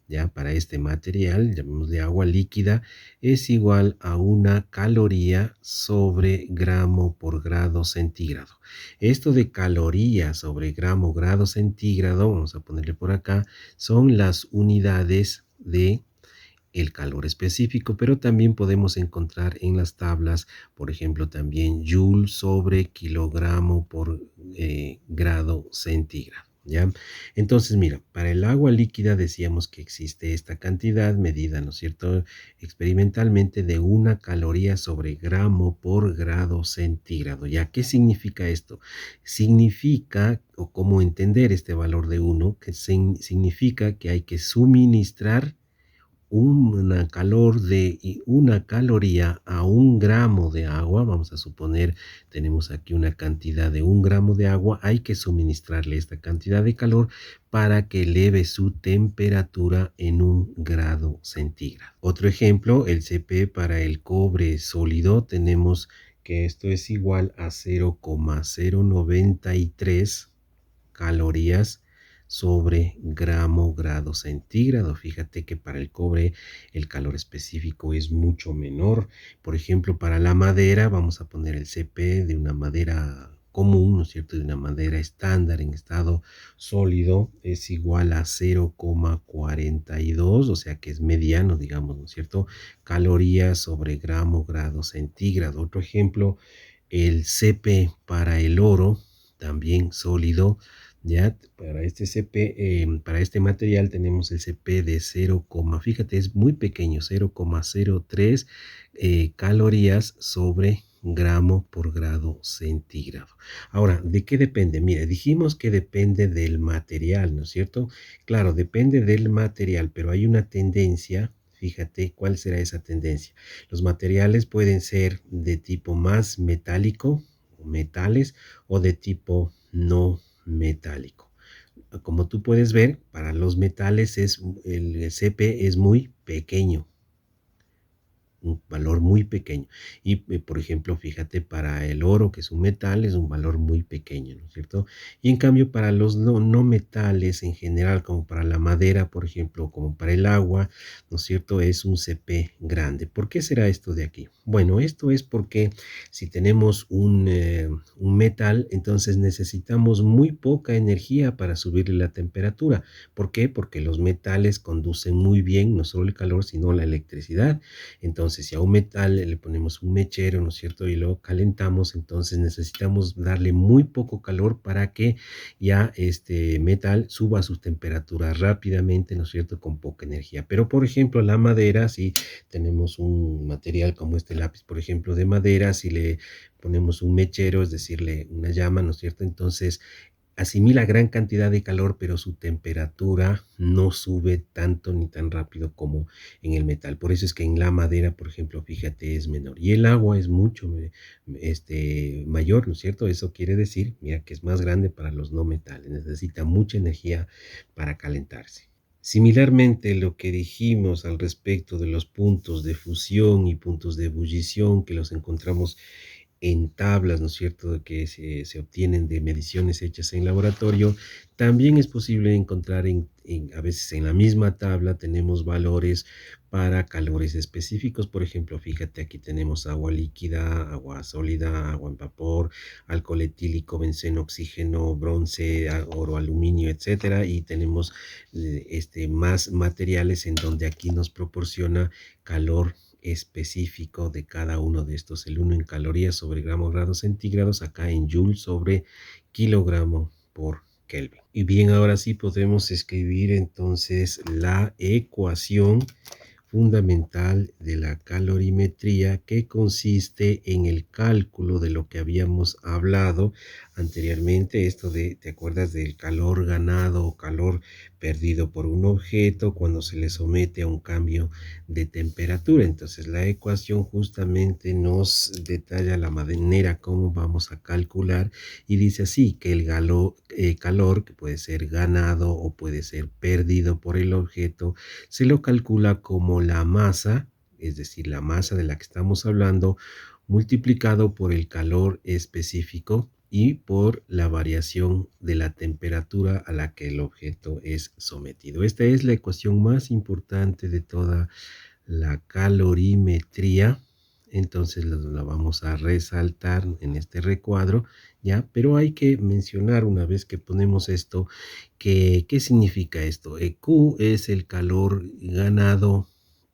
ya para este material, llamémosle agua líquida, es igual a una caloría sobre gramo por grado centígrado. Esto de caloría sobre grado centígrado, vamos a ponerle por acá, son las unidades de el calor específico, pero también podemos encontrar en las tablas, por ejemplo, también joule sobre kilogramo por grado centígrado, ¿ya? Entonces, mira, para el agua líquida decíamos que existe esta cantidad medida, ¿no es cierto?, experimentalmente, de 1 caloría sobre gramo por grado centígrado. ¿Ya? ¿Qué significa esto? Significa, o cómo entender este valor de 1, que significa que hay que suministrar una calor de 1 caloría a 1 gramo de agua. Vamos a suponer, tenemos aquí una cantidad de 1 gramo de agua, hay que suministrarle esta cantidad de calor para que eleve su temperatura en 1 grado centígrado. Otro ejemplo, el Cp para el cobre sólido, tenemos que esto es igual a 0,093 calorías sobre grado centígrado. Fíjate que para el cobre el calor específico es mucho menor. Por ejemplo, para la madera, vamos a poner el Cp de una madera común, ¿no es cierto?, de una madera estándar en estado sólido es igual a 0,42, o sea que es mediano, digamos, ¿no es cierto?, calorías sobre gramo grado centígrado. Otro ejemplo, el Cp para el oro, también sólido, ya para este Cp, para este material tenemos el Cp de 0, fíjate, es muy pequeño, 0,03 calorías sobre gramo por grado centígrado. Ahora, ¿de qué depende? Mire, dijimos que depende del material, ¿no es cierto? Claro, depende del material, pero hay una tendencia. Fíjate cuál será esa tendencia. Los materiales pueden ser de tipo más metálico, metales, o de tipo no metálico. Como tú puedes ver, para los metales el Cp es muy pequeño, un valor muy pequeño. Y, por ejemplo, fíjate, para el oro, que es un metal, es un valor muy pequeño, ¿no es cierto? Y en cambio, para los no metales en general, como para la madera, por ejemplo, como para el agua, ¿no es cierto? Es un Cp grande. ¿Por qué será esto de aquí? Bueno, esto es porque si tenemos un metal, entonces necesitamos muy poca energía para subirle la temperatura. ¿Por qué? Porque los metales conducen muy bien no solo el calor, sino la electricidad. Entonces, si a un metal le ponemos un mechero, ¿no es cierto? Y lo calentamos, entonces necesitamos darle muy poco calor para que ya este metal suba su temperatura rápidamente, ¿no es cierto? Con poca energía. Pero, por ejemplo, la madera, si tenemos un material como este lápiz, por ejemplo, de madera, si le ponemos un mechero, es decirle una llama, ¿no es cierto? Entonces asimila gran cantidad de calor, pero su temperatura no sube tanto ni tan rápido como en el metal. Por eso es que en la madera, por ejemplo, fíjate, es menor. Y el agua es mucho mayor, ¿no es cierto? Eso quiere decir, mira, que es más grande para los no metales. Necesita mucha energía para calentarse. Similarmente, lo que dijimos al respecto de los puntos de fusión y puntos de ebullición, que los encontramos en tablas, ¿no es cierto?, que se obtienen de mediciones hechas en laboratorio, también es posible encontrar a veces en la misma tabla tenemos valores para calores específicos. Por ejemplo, fíjate, aquí tenemos agua líquida, agua sólida, agua en vapor, alcohol etílico, benceno, oxígeno, bronce, oro, aluminio, etcétera. Y tenemos más materiales en donde aquí nos proporciona calor específico de cada uno de estos, el uno en calorías sobre gramo grados centígrados, acá en joule sobre kilogramo por Kelvin. Y bien, ahora sí podemos escribir entonces la ecuación fundamental de la calorimetría, que consiste en el cálculo de lo que habíamos hablado anteriormente, esto ¿te acuerdas del calor ganado o calor perdido por un objeto cuando se le somete a un cambio de temperatura? Entonces la ecuación justamente nos detalla la manera como vamos a calcular y dice así, que el calor, que puede ser ganado o puede ser perdido por el objeto, se lo calcula como la masa, es decir, la masa de la que estamos hablando, multiplicado por el calor específico y por la variación de la temperatura a la que el objeto es sometido. Esta es la ecuación más importante de toda la calorimetría. Entonces la vamos a resaltar en este recuadro, ¿ya? Pero hay que mencionar una vez que ponemos esto, ¿qué significa esto? Q es el calor ganado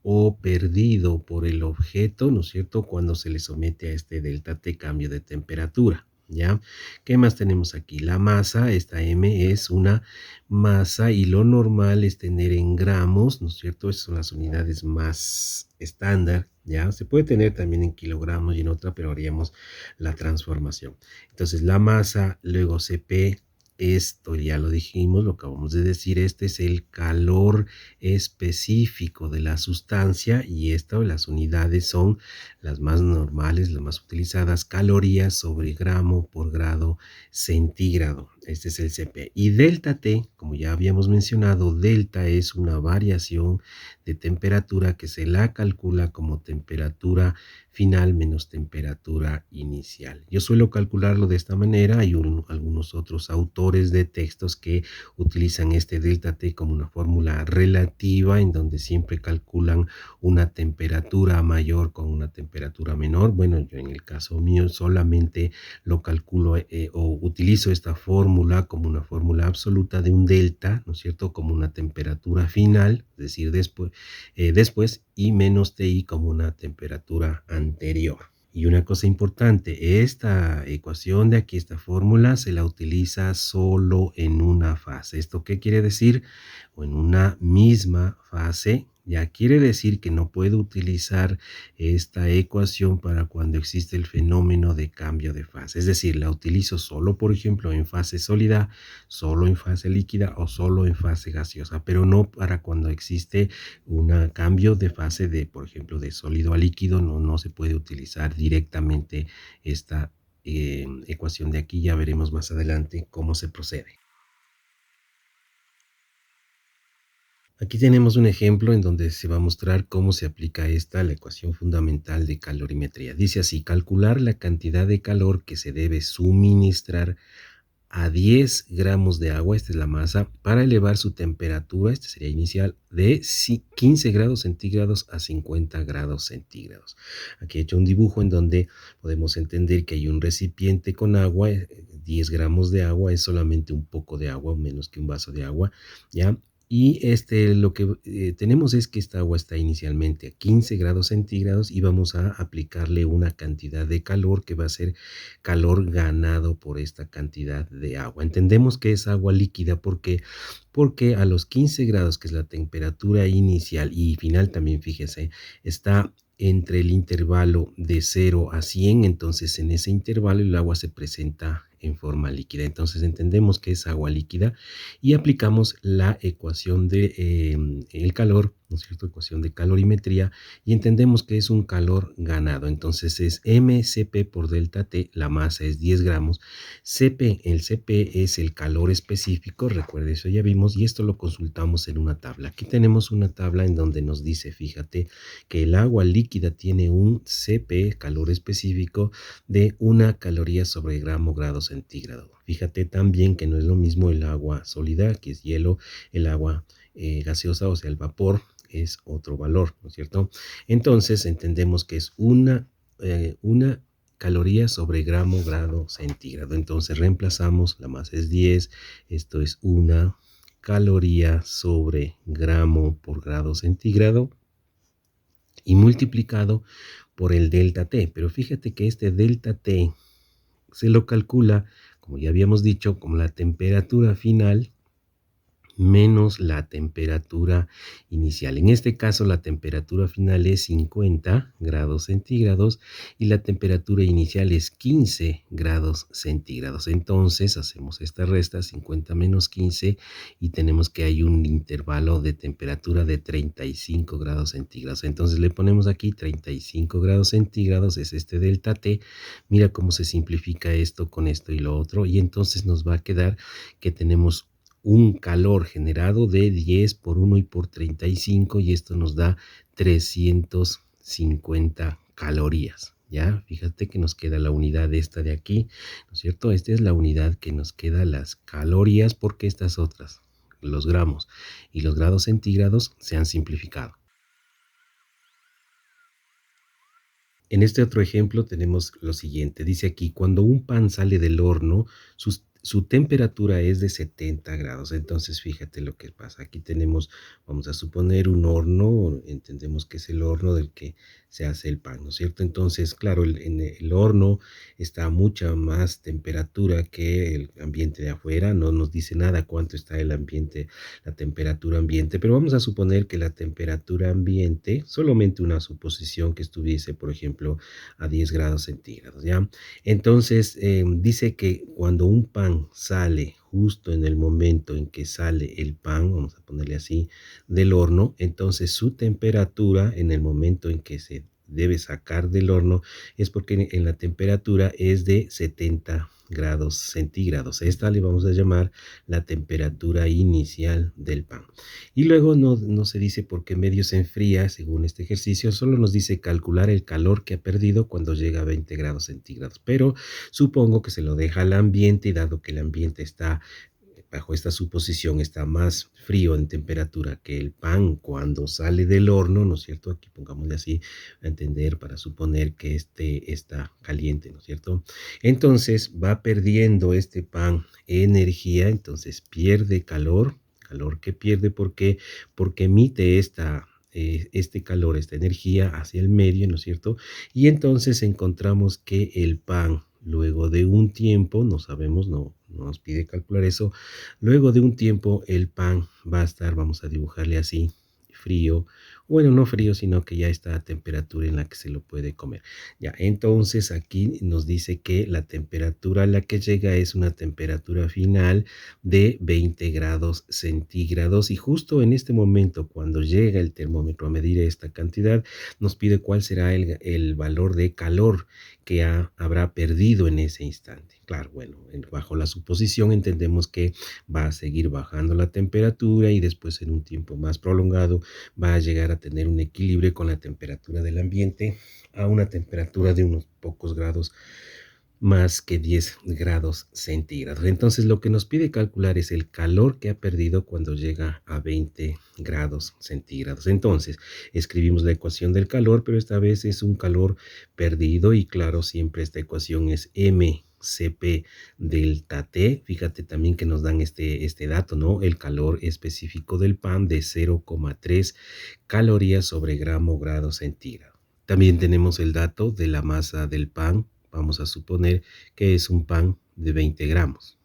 o perdido por el objeto, ¿no es cierto?, cuando se le somete a este delta T cambio de temperatura, ¿ya? ¿Qué más tenemos aquí? La masa, esta M es una masa y lo normal es tener en gramos, ¿no es cierto? Esas son las unidades más estándar, ¿ya? Se puede tener también en kilogramos y en otra, pero haríamos la transformación. Entonces, la masa, luego Cp, esto ya lo dijimos, lo acabamos de decir, este es el calor específico de la sustancia y las unidades son las más normales, las más utilizadas, calorías sobre gramo por grado centígrado. Este es el CP. Y delta T, como ya habíamos mencionado, delta es una variación de temperatura que se la calcula como temperatura final menos temperatura inicial. Yo suelo calcularlo de esta manera. Hay algunos otros autores de textos que utilizan este delta T como una fórmula relativa en donde siempre calculan una temperatura mayor con una temperatura menor. Bueno, yo en el caso mío solamente lo calculo o utilizo esta fórmula como una fórmula absoluta de un delta, ¿no es cierto? Como una temperatura final, es decir, después y menos TI como una temperatura anterior. Y una cosa importante, esta ecuación de aquí, esta fórmula, se la utiliza solo en una fase. ¿Esto qué quiere decir? O en una misma fase, ya quiere decir que no puedo utilizar esta ecuación para cuando existe el fenómeno de cambio de fase. Es decir, la utilizo solo, por ejemplo, en fase sólida, solo en fase líquida o solo en fase gaseosa, pero no para cuando existe un cambio de fase de, por ejemplo, de sólido a líquido. No se puede utilizar directamente esta ecuación de aquí. Ya veremos más adelante cómo se procede. Aquí tenemos un ejemplo en donde se va a mostrar cómo se aplica esta a la ecuación fundamental de calorimetría. Dice así: calcular la cantidad de calor que se debe suministrar a 10 gramos de agua, esta es la masa, para elevar su temperatura, este sería inicial, de 15 grados centígrados a 50 grados centígrados. Aquí he hecho un dibujo en donde podemos entender que hay un recipiente con agua. 10 gramos de agua es solamente un poco de agua, menos que un vaso de agua, ¿ya? Y lo que tenemos es que esta agua está inicialmente a 15 grados centígrados y vamos a aplicarle una cantidad de calor que va a ser calor ganado por esta cantidad de agua. Entendemos que es agua líquida porque a los 15 grados, que es la temperatura inicial y final también, fíjese, está entre el intervalo de 0 a 100. Entonces en ese intervalo el agua se presenta en forma líquida. Entonces entendemos que es agua líquida y aplicamos la ecuación de el calor, ¿no es cierto? Ecuación de calorimetría, y entendemos que es un calor ganado. Entonces es mCp por delta T, la masa es 10 gramos. El Cp es el calor específico, recuerde, eso ya vimos, y esto lo consultamos en una tabla. Aquí tenemos una tabla en donde nos dice, fíjate, que el agua líquida tiene un Cp, calor específico, de 1 caloría sobre grado centígrado. Fíjate también que no es lo mismo el agua sólida, que es hielo, el agua gaseosa, o sea, el vapor, es otro valor, ¿no es cierto? Entonces entendemos que es una caloría sobre grado centígrado. Entonces reemplazamos, la masa es 10, esto es 1 caloría sobre gramo por grado centígrado y multiplicado por el delta T. Pero fíjate que este delta T se lo calcula, como ya habíamos dicho, como la temperatura final menos la temperatura inicial. En este caso, la temperatura final es 50 grados centígrados y la temperatura inicial es 15 grados centígrados. Entonces, hacemos esta resta, 50 menos 15, y tenemos que hay un intervalo de temperatura de 35 grados centígrados. Entonces, le ponemos aquí 35 grados centígrados, es este delta T. Mira cómo se simplifica esto con esto y lo otro, y entonces nos va a quedar que tenemos un calor generado de 10 por 1 y por 35, y esto nos da 350 calorías. Ya, fíjate que nos queda la unidad esta de aquí, ¿no es cierto? Esta es la unidad que nos queda, las calorías, porque estas otras, los gramos y los grados centígrados, se han simplificado. En este otro ejemplo tenemos lo siguiente. Dice aquí: cuando un pan sale del horno, su temperatura es de 70 grados. Entonces, fíjate lo que pasa. Aquí tenemos, vamos a suponer, un horno. Entendemos que es el horno del que se hace el pan, ¿no es cierto? Entonces, claro, en el horno está a mucha más temperatura que el ambiente de afuera. No nos dice nada cuánto está el ambiente, la temperatura ambiente, pero vamos a suponer que la temperatura ambiente, solamente una suposición, que estuviese, por ejemplo, a 10 grados centígrados, ¿ya? Entonces, dice que cuando un pan sale, justo en el momento en que sale el pan, vamos a ponerle así, del horno, entonces su temperatura en el momento en que se debe sacar del horno es porque en la temperatura es de 70 grados centígrados. Esta le vamos a llamar la temperatura inicial del pan. Y luego no se dice por qué medio se enfría según este ejercicio, solo nos dice calcular el calor que ha perdido cuando llega a 20 grados centígrados. Pero supongo que se lo deja al ambiente y dado que el ambiente está bajo esta suposición está más frío en temperatura que el pan cuando sale del horno, ¿no es cierto? Aquí pongámosle así a entender para suponer que este está caliente, ¿no es cierto? Entonces va perdiendo este pan energía, entonces pierde calor, calor que pierde porque emite este calor, esta energía hacia el medio, ¿no es cierto? Y entonces encontramos que el pan, luego de un tiempo, no sabemos, no nos pide calcular eso, luego de un tiempo el pan va a estar, vamos a dibujarle así, frío, bueno, no frío, sino que ya está a temperatura en la que se lo puede comer. Ya, entonces aquí nos dice que la temperatura a la que llega es una temperatura final de 20 grados centígrados y justo en este momento, cuando llega el termómetro a medir esta cantidad, nos pide cuál será el valor de calor que habrá perdido en ese instante. Claro, bueno, bajo la suposición entendemos que va a seguir bajando la temperatura y después en un tiempo más prolongado va a llegar a tener un equilibrio con la temperatura del ambiente a una temperatura de unos pocos grados más que 10 grados centígrados. Entonces lo que nos pide calcular es el calor que ha perdido cuando llega a 20 grados centígrados. Entonces escribimos la ecuación del calor, pero esta vez es un calor perdido y claro, siempre esta ecuación es mCp delta T. Fíjate también que nos dan este dato, ¿no? El calor específico del pan de 0,3 calorías sobre gramo grado centígrado. También tenemos el dato de la masa del pan. Vamos a suponer que es un pan de 20 gramos.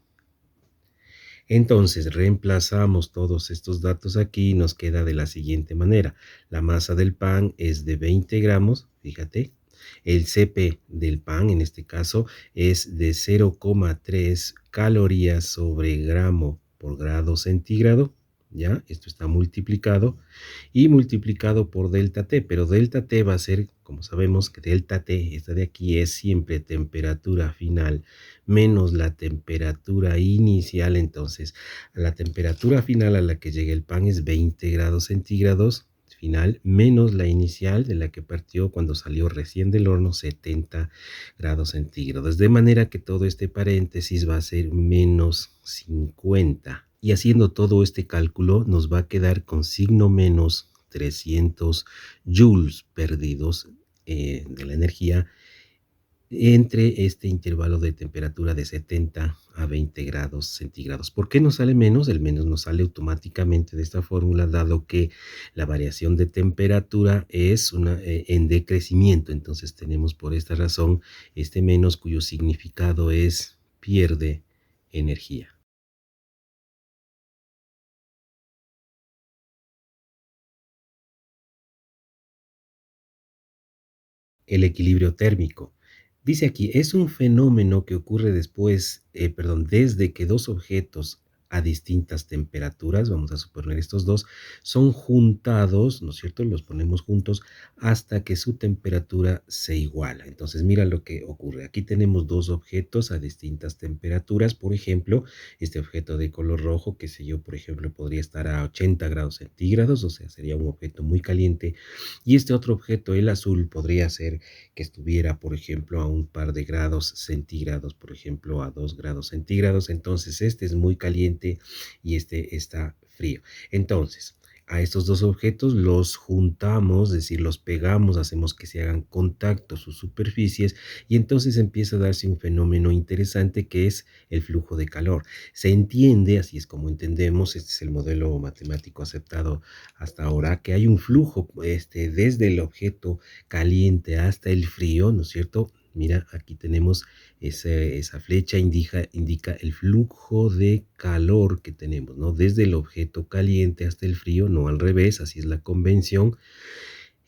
Entonces reemplazamos todos estos datos aquí y nos queda de la siguiente manera. La masa del pan es de 20 gramos, fíjate. El CP del pan, en este caso, es de 0,3 calorías sobre gramo por grado centígrado. ¿Ya? Esto está multiplicado y multiplicado por delta T, pero delta T va a ser, como sabemos que delta T, esta de aquí es siempre temperatura final menos la temperatura inicial, entonces la temperatura final a la que llega el pan es 20 grados centígrados final menos la inicial de la que partió cuando salió recién del horno 70 grados centígrados, de manera que todo este paréntesis va a ser menos 50. Y haciendo todo este cálculo nos va a quedar con signo menos 300 joules perdidos de la energía entre este intervalo de temperatura de 70 a 20 grados centígrados. ¿Por qué nos sale menos? El menos nos sale automáticamente de esta fórmula, dado que la variación de temperatura es en decrecimiento. Entonces tenemos por esta razón este menos cuyo significado es pierde energía. El equilibrio térmico. Dice aquí, es un fenómeno que ocurre desde que dos objetos a distintas temperaturas, vamos a suponer estos dos, son juntados, ¿no es cierto? Los ponemos juntos hasta que su temperatura se iguala. Entonces, mira lo que ocurre. Aquí tenemos dos objetos a distintas temperaturas. Por ejemplo, este objeto de color rojo, que sé yo, por ejemplo, podría estar a 80 grados centígrados, o sea, sería un objeto muy caliente. Y este otro objeto, el azul, podría ser que estuviera, por ejemplo, a un par de grados centígrados, por ejemplo, a 2 grados centígrados. Entonces, este es muy caliente y este está frío. Entonces, a estos dos objetos los juntamos, es decir, los pegamos, hacemos que se hagan contacto sus superficies y entonces empieza a darse un fenómeno interesante que es el flujo de calor. Se entiende, así es como entendemos, este es el modelo matemático aceptado hasta ahora, que hay un flujo desde el objeto caliente hasta el frío, ¿no es cierto? Mira, aquí tenemos esa flecha, indica el flujo de calor que tenemos, ¿no? Desde el objeto caliente hasta el frío, no al revés, así es la convención.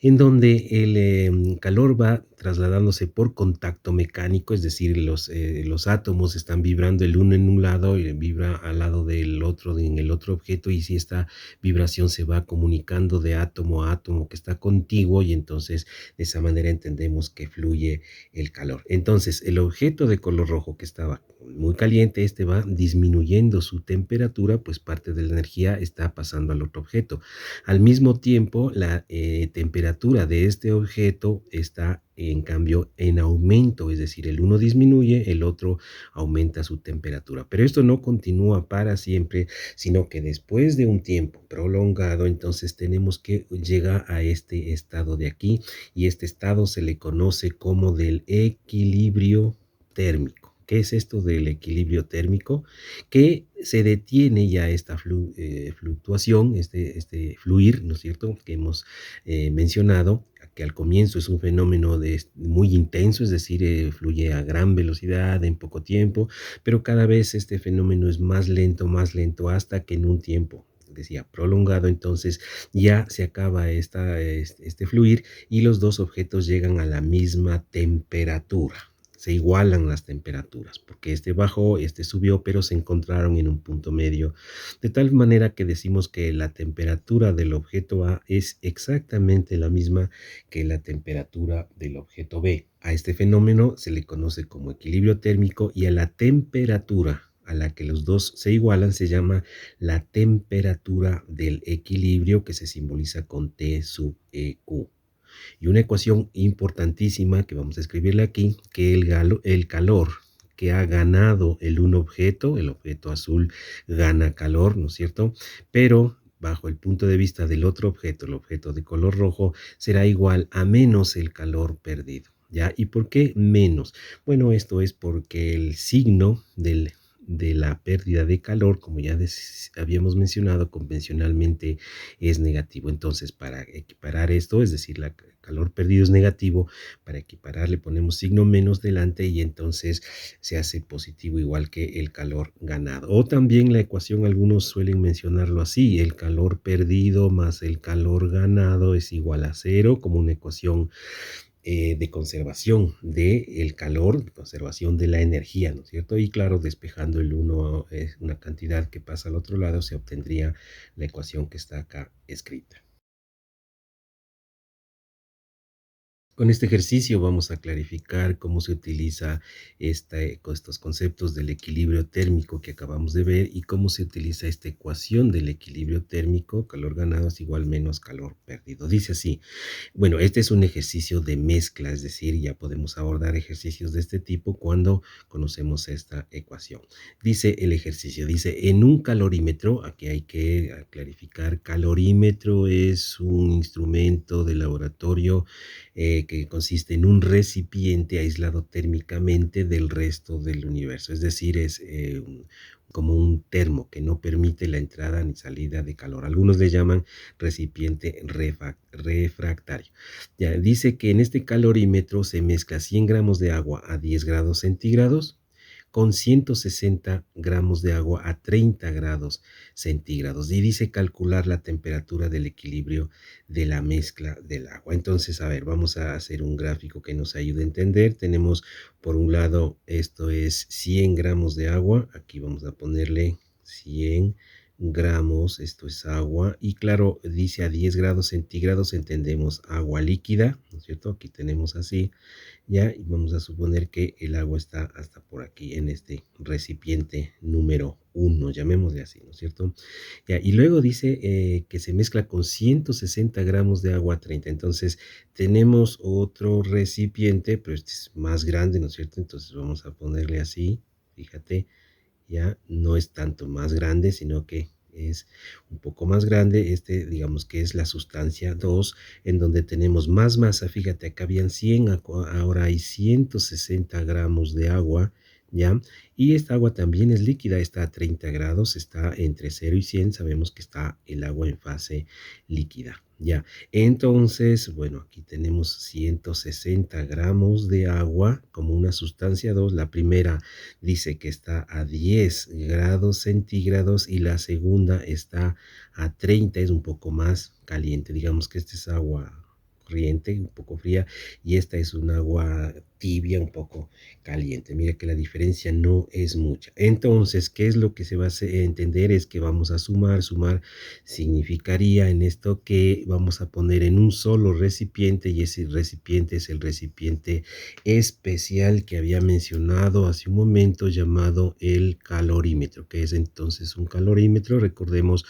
en donde el calor va trasladándose por contacto mecánico, es decir, los átomos están vibrando el uno en un lado y vibra al lado del otro, en el otro objeto, y si esta vibración se va comunicando de átomo a átomo que está contiguo, y entonces de esa manera entendemos que fluye el calor. Entonces, el objeto de color rojo que estaba muy caliente, este va disminuyendo su temperatura, pues parte de la energía está pasando al otro objeto. Al mismo tiempo, la temperatura de este objeto está en cambio en aumento, es decir, el uno disminuye, el otro aumenta su temperatura. Pero esto no continúa para siempre, sino que después de un tiempo prolongado, entonces tenemos que llegar a este estado de aquí, y este estado se le conoce como del equilibrio térmico. ¿Qué es esto del equilibrio térmico? Que se detiene ya esta fluctuación, este fluir, ¿no es cierto?, que hemos mencionado, que al comienzo es un fenómeno muy intenso, es decir, fluye a gran velocidad en poco tiempo, pero cada vez este fenómeno es más lento, hasta que en un tiempo, decía, prolongado, entonces ya se acaba este fluir, y los dos objetos llegan a la misma temperatura. Se igualan las temperaturas, porque este bajó, este subió, pero se encontraron en un punto medio, de tal manera que decimos que la temperatura del objeto A es exactamente la misma que la temperatura del objeto B. A este fenómeno se le conoce como equilibrio térmico, y a la temperatura a la que los dos se igualan se llama la temperatura del equilibrio, que se simboliza con T sub EQ. Y una ecuación importantísima que vamos a escribirle aquí, que el calor que ha ganado un objeto, el objeto azul gana calor, ¿no es cierto? Pero bajo el punto de vista del otro objeto, el objeto de color rojo, será igual a menos el calor perdido. ¿Ya? ¿Y por qué menos? Bueno, esto es porque el signo de la pérdida de calor, como ya habíamos mencionado, convencionalmente es negativo. Entonces, para equiparar esto, es decir, el calor perdido es negativo, para equiparar le ponemos signo menos delante, y entonces se hace positivo igual que el calor ganado. O también la ecuación, algunos suelen mencionarlo así: el calor perdido más el calor ganado es igual a cero, como una ecuación de conservación del calor, de conservación de la energía, ¿no es cierto? Y claro, despejando el uno, una cantidad que pasa al otro lado, se obtendría la ecuación que está acá escrita. Con este ejercicio vamos a clarificar cómo se utiliza estos conceptos del equilibrio térmico que acabamos de ver, y cómo se utiliza esta ecuación del equilibrio térmico: calor ganado es igual menos calor perdido. Dice así. Bueno, este es un ejercicio de mezcla, es decir, ya podemos abordar ejercicios de este tipo cuando conocemos esta ecuación. Dice el ejercicio, dice, en un calorímetro, aquí hay que clarificar: calorímetro es un instrumento de laboratorio que consiste en un recipiente aislado térmicamente del resto del universo, es decir, es como un termo que no permite la entrada ni salida de calor. Algunos le llaman recipiente refractario. Ya dice que en este calorímetro se mezcla 100 gramos de agua a 10 grados centígrados con 160 gramos de agua a 30 grados centígrados, y dice calcular la temperatura del equilibrio de la mezcla del agua. Entonces, a ver, vamos a hacer un gráfico que nos ayude a entender. Tenemos por un lado, esto es 100 gramos de agua, aquí vamos a ponerle 100 gramos, esto es agua, y claro, dice a 10 grados centígrados, entendemos agua líquida, ¿no es cierto? Aquí tenemos así, ya, y vamos a suponer que el agua está hasta por aquí en este recipiente número uno, llamémosle así, ¿no es cierto? Ya, y luego dice que se mezcla con 160 gramos de agua a 30. Entonces tenemos otro recipiente, pero este es más grande, ¿no es cierto? Entonces vamos a ponerle así, fíjate, ya no es tanto más grande, sino que es un poco más grande. Este, digamos que es la sustancia 2, en donde tenemos más masa. Fíjate, acá habían 100, ahora hay 160 gramos de agua, ¿ya? Y esta agua también es líquida, está a 30 grados, está entre 0 y 100. Sabemos que está el agua en fase líquida, ¿ya? Entonces, bueno, aquí tenemos 160 gramos de agua como una sustancia 2. La primera dice que está a 10 grados centígrados, y la segunda está a 30, es un poco más caliente. Digamos que este es agua corriente, un poco fría, y esta es un agua tibia, un poco caliente. Mira que la diferencia no es mucha. Entonces, ¿qué es lo que se va a entender? Es que vamos a sumar. Sumar significaría en esto que vamos a poner en un solo recipiente, y ese recipiente es el recipiente especial que había mencionado hace un momento, llamado el calorímetro. Que es entonces un calorímetro? Recordemos,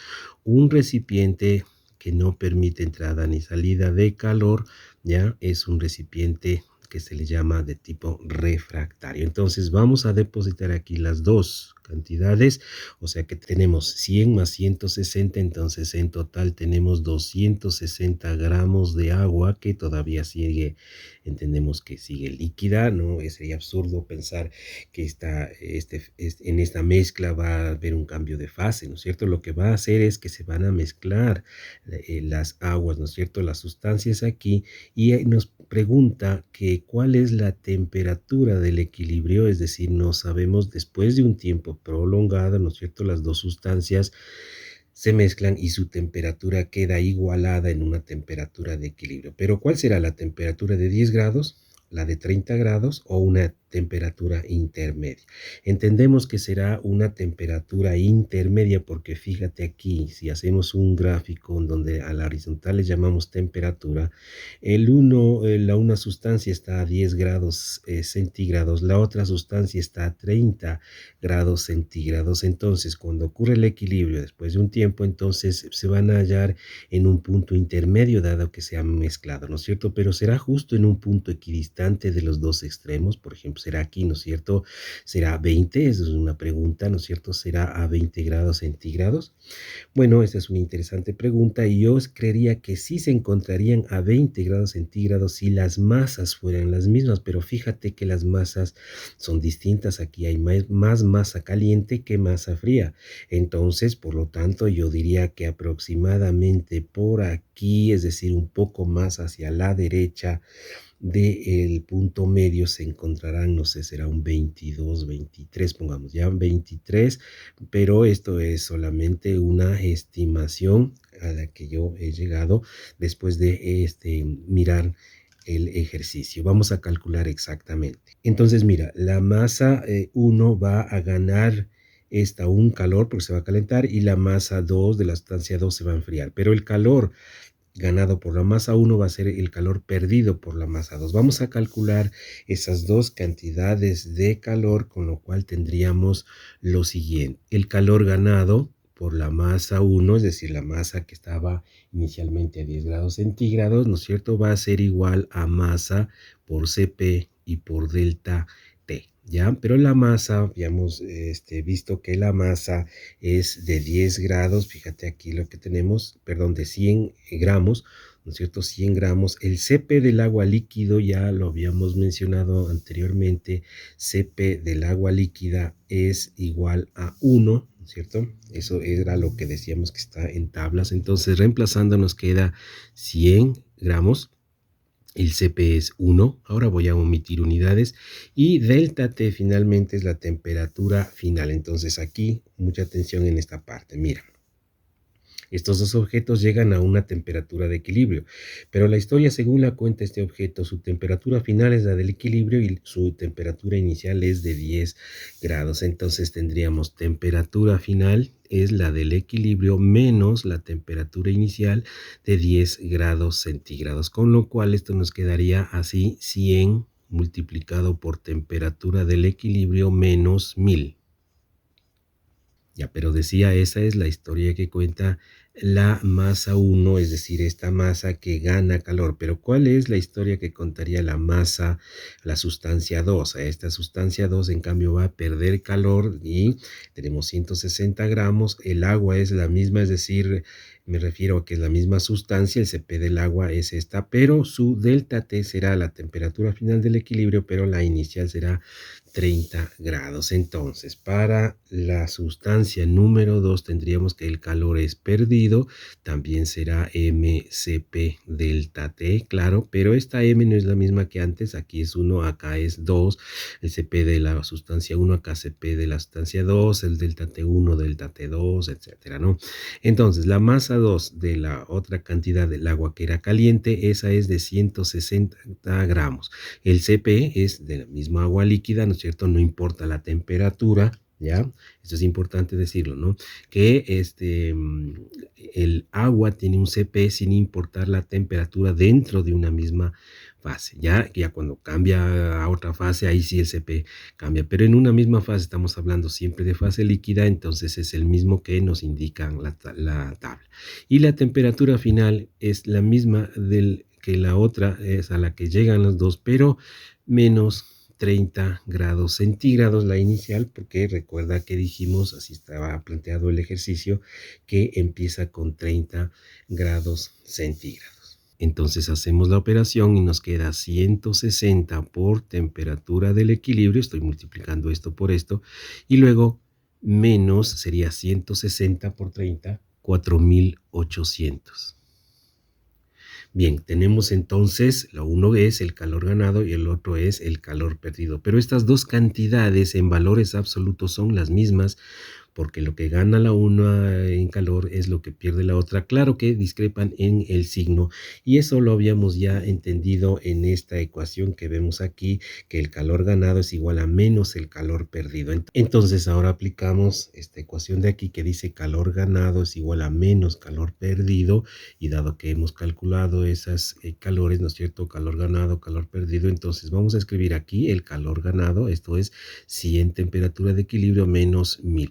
un recipiente que no permite entrada ni salida de calor, ya es un recipiente que se le llama de tipo refractario. Entonces vamos a depositar aquí las dos cantidades, o sea que tenemos 100 más 160, entonces en total tenemos 260 gramos de agua que todavía sigue, entendemos que sigue líquida, ¿no? Sería absurdo pensar que en esta mezcla va a haber un cambio de fase, ¿no es cierto? Lo que va a hacer es que se van a mezclar las aguas, ¿no es cierto? Las sustancias aquí, y nos pregunta que cuál es la temperatura del equilibrio, es decir, no sabemos después de un tiempo prolongado, ¿no es cierto? Las dos sustancias se mezclan y su temperatura queda igualada en una temperatura de equilibrio. Pero ¿cuál será la temperatura de 10 grados? ¿La de 30 grados o una temperatura intermedia? Entendemos que será una temperatura intermedia porque fíjate aquí, si hacemos un gráfico en donde a la horizontal le llamamos temperatura, una sustancia está a 10 grados centígrados, la otra sustancia está a 30 grados centígrados. Entonces, cuando ocurre el equilibrio después de un tiempo, entonces se van a hallar en un punto intermedio, dado que se han mezclado, ¿no es cierto? Pero será justo en un punto equidistante de los dos extremos. Por ejemplo, será aquí, ¿no es cierto? ¿Será 20? Esa es una pregunta, ¿no es cierto? ¿Será a 20 grados centígrados? Bueno, esta es una interesante pregunta, y yo creería que sí se encontrarían a 20 grados centígrados si las masas fueran las mismas, pero fíjate que las masas son distintas. Aquí hay más masa caliente que masa fría. Entonces, por lo tanto, yo diría que aproximadamente por aquí, es decir, un poco más hacia la derecha del punto medio, se encontrarán, no sé, será un 22, 23, pongamos ya 23, pero esto es solamente una estimación a la que yo he llegado después de mirar el ejercicio. Vamos a calcular exactamente. Entonces, mira, la masa 1 va a ganar un calor porque se va a calentar, y la masa 2 de la sustancia 2 se va a enfriar, pero el calor ganado por la masa 1 va a ser el calor perdido por la masa 2. Vamos a calcular esas dos cantidades de calor, con lo cual tendríamos lo siguiente. El calor ganado por la masa 1, es decir, la masa que estaba inicialmente a 10 grados centígrados, ¿no es cierto?, va a ser igual a masa por Cp y por delta T, ¿ya? Pero la masa, habíamos visto que la masa es de 10 grados, fíjate aquí lo que tenemos, perdón, de 100 gramos, ¿no es cierto? 100 gramos. El Cp del agua líquido ya lo habíamos mencionado anteriormente, Cp del agua líquida es igual a 1, ¿no es cierto? Eso era lo que decíamos que está en tablas. Entonces, reemplazando nos queda 100 gramos. El Cp es 1, ahora voy a omitir unidades, y delta T finalmente es la temperatura final. Entonces aquí, mucha atención en esta parte, mira. Estos dos objetos llegan a una temperatura de equilibrio, pero la historia según la cuenta este objeto, su temperatura final es la del equilibrio y su temperatura inicial es de 10 grados. Entonces tendríamos temperatura final es la del equilibrio menos la temperatura inicial de 10 grados centígrados, con lo cual esto nos quedaría así: 100 multiplicado por temperatura del equilibrio menos 1000. Ya, pero decía, esa es la historia que cuenta la masa 1, es decir, esta masa que gana calor. Pero ¿cuál es la historia que contaría la sustancia 2? Esta sustancia 2, en cambio, va a perder calor y tenemos 160 gramos. El agua es la misma, es decir, me refiero a que es la misma sustancia, el Cp del agua es esta, pero su delta T será la temperatura final del equilibrio, pero la inicial será 30 grados. Entonces, para la sustancia número 2 tendríamos que el calor es perdido, también será mCp delta T, claro, pero esta M no es la misma que antes, aquí es 1, acá es 2, el Cp de la sustancia 1, acá Cp de la sustancia 2, el delta T1, delta T2, etcétera, ¿no? Entonces, la masa 2 de la otra cantidad del agua que era caliente, esa es de 160 gramos. El Cp es de la misma agua líquida, ¿no es cierto? No importa la temperatura, ¿ya? Esto es importante decirlo, ¿no? Que el agua tiene un Cp sin importar la temperatura dentro de una misma fase, ¿ya? Ya cuando cambia a otra fase, ahí sí el Cp cambia, pero en una misma fase estamos hablando siempre de fase líquida, entonces es el mismo que nos indica la tabla. Y la temperatura final es la misma que la otra, es a la que llegan las dos, pero menos 30 grados centígrados la inicial, porque recuerda que dijimos, así estaba planteado el ejercicio, que empieza con 30 grados centígrados. Entonces hacemos la operación y nos queda 160 por temperatura del equilibrio, estoy multiplicando esto por esto, y luego menos sería 160 por 30, 4800. Bien, tenemos entonces, lo uno es el calor ganado y el otro es el calor perdido. Pero estas dos cantidades en valores absolutos son las mismas porque lo que gana la una en calor es lo que pierde la otra. Claro que discrepan en el signo y eso lo habíamos ya entendido en esta ecuación que vemos aquí, que el calor ganado es igual a menos el calor perdido. Entonces ahora aplicamos esta ecuación de aquí que dice calor ganado es igual a menos calor perdido y dado que hemos calculado esas calores, ¿no es cierto? Calor ganado, calor perdido, entonces vamos a escribir aquí el calor ganado, esto es 100 temperatura de equilibrio menos 1000.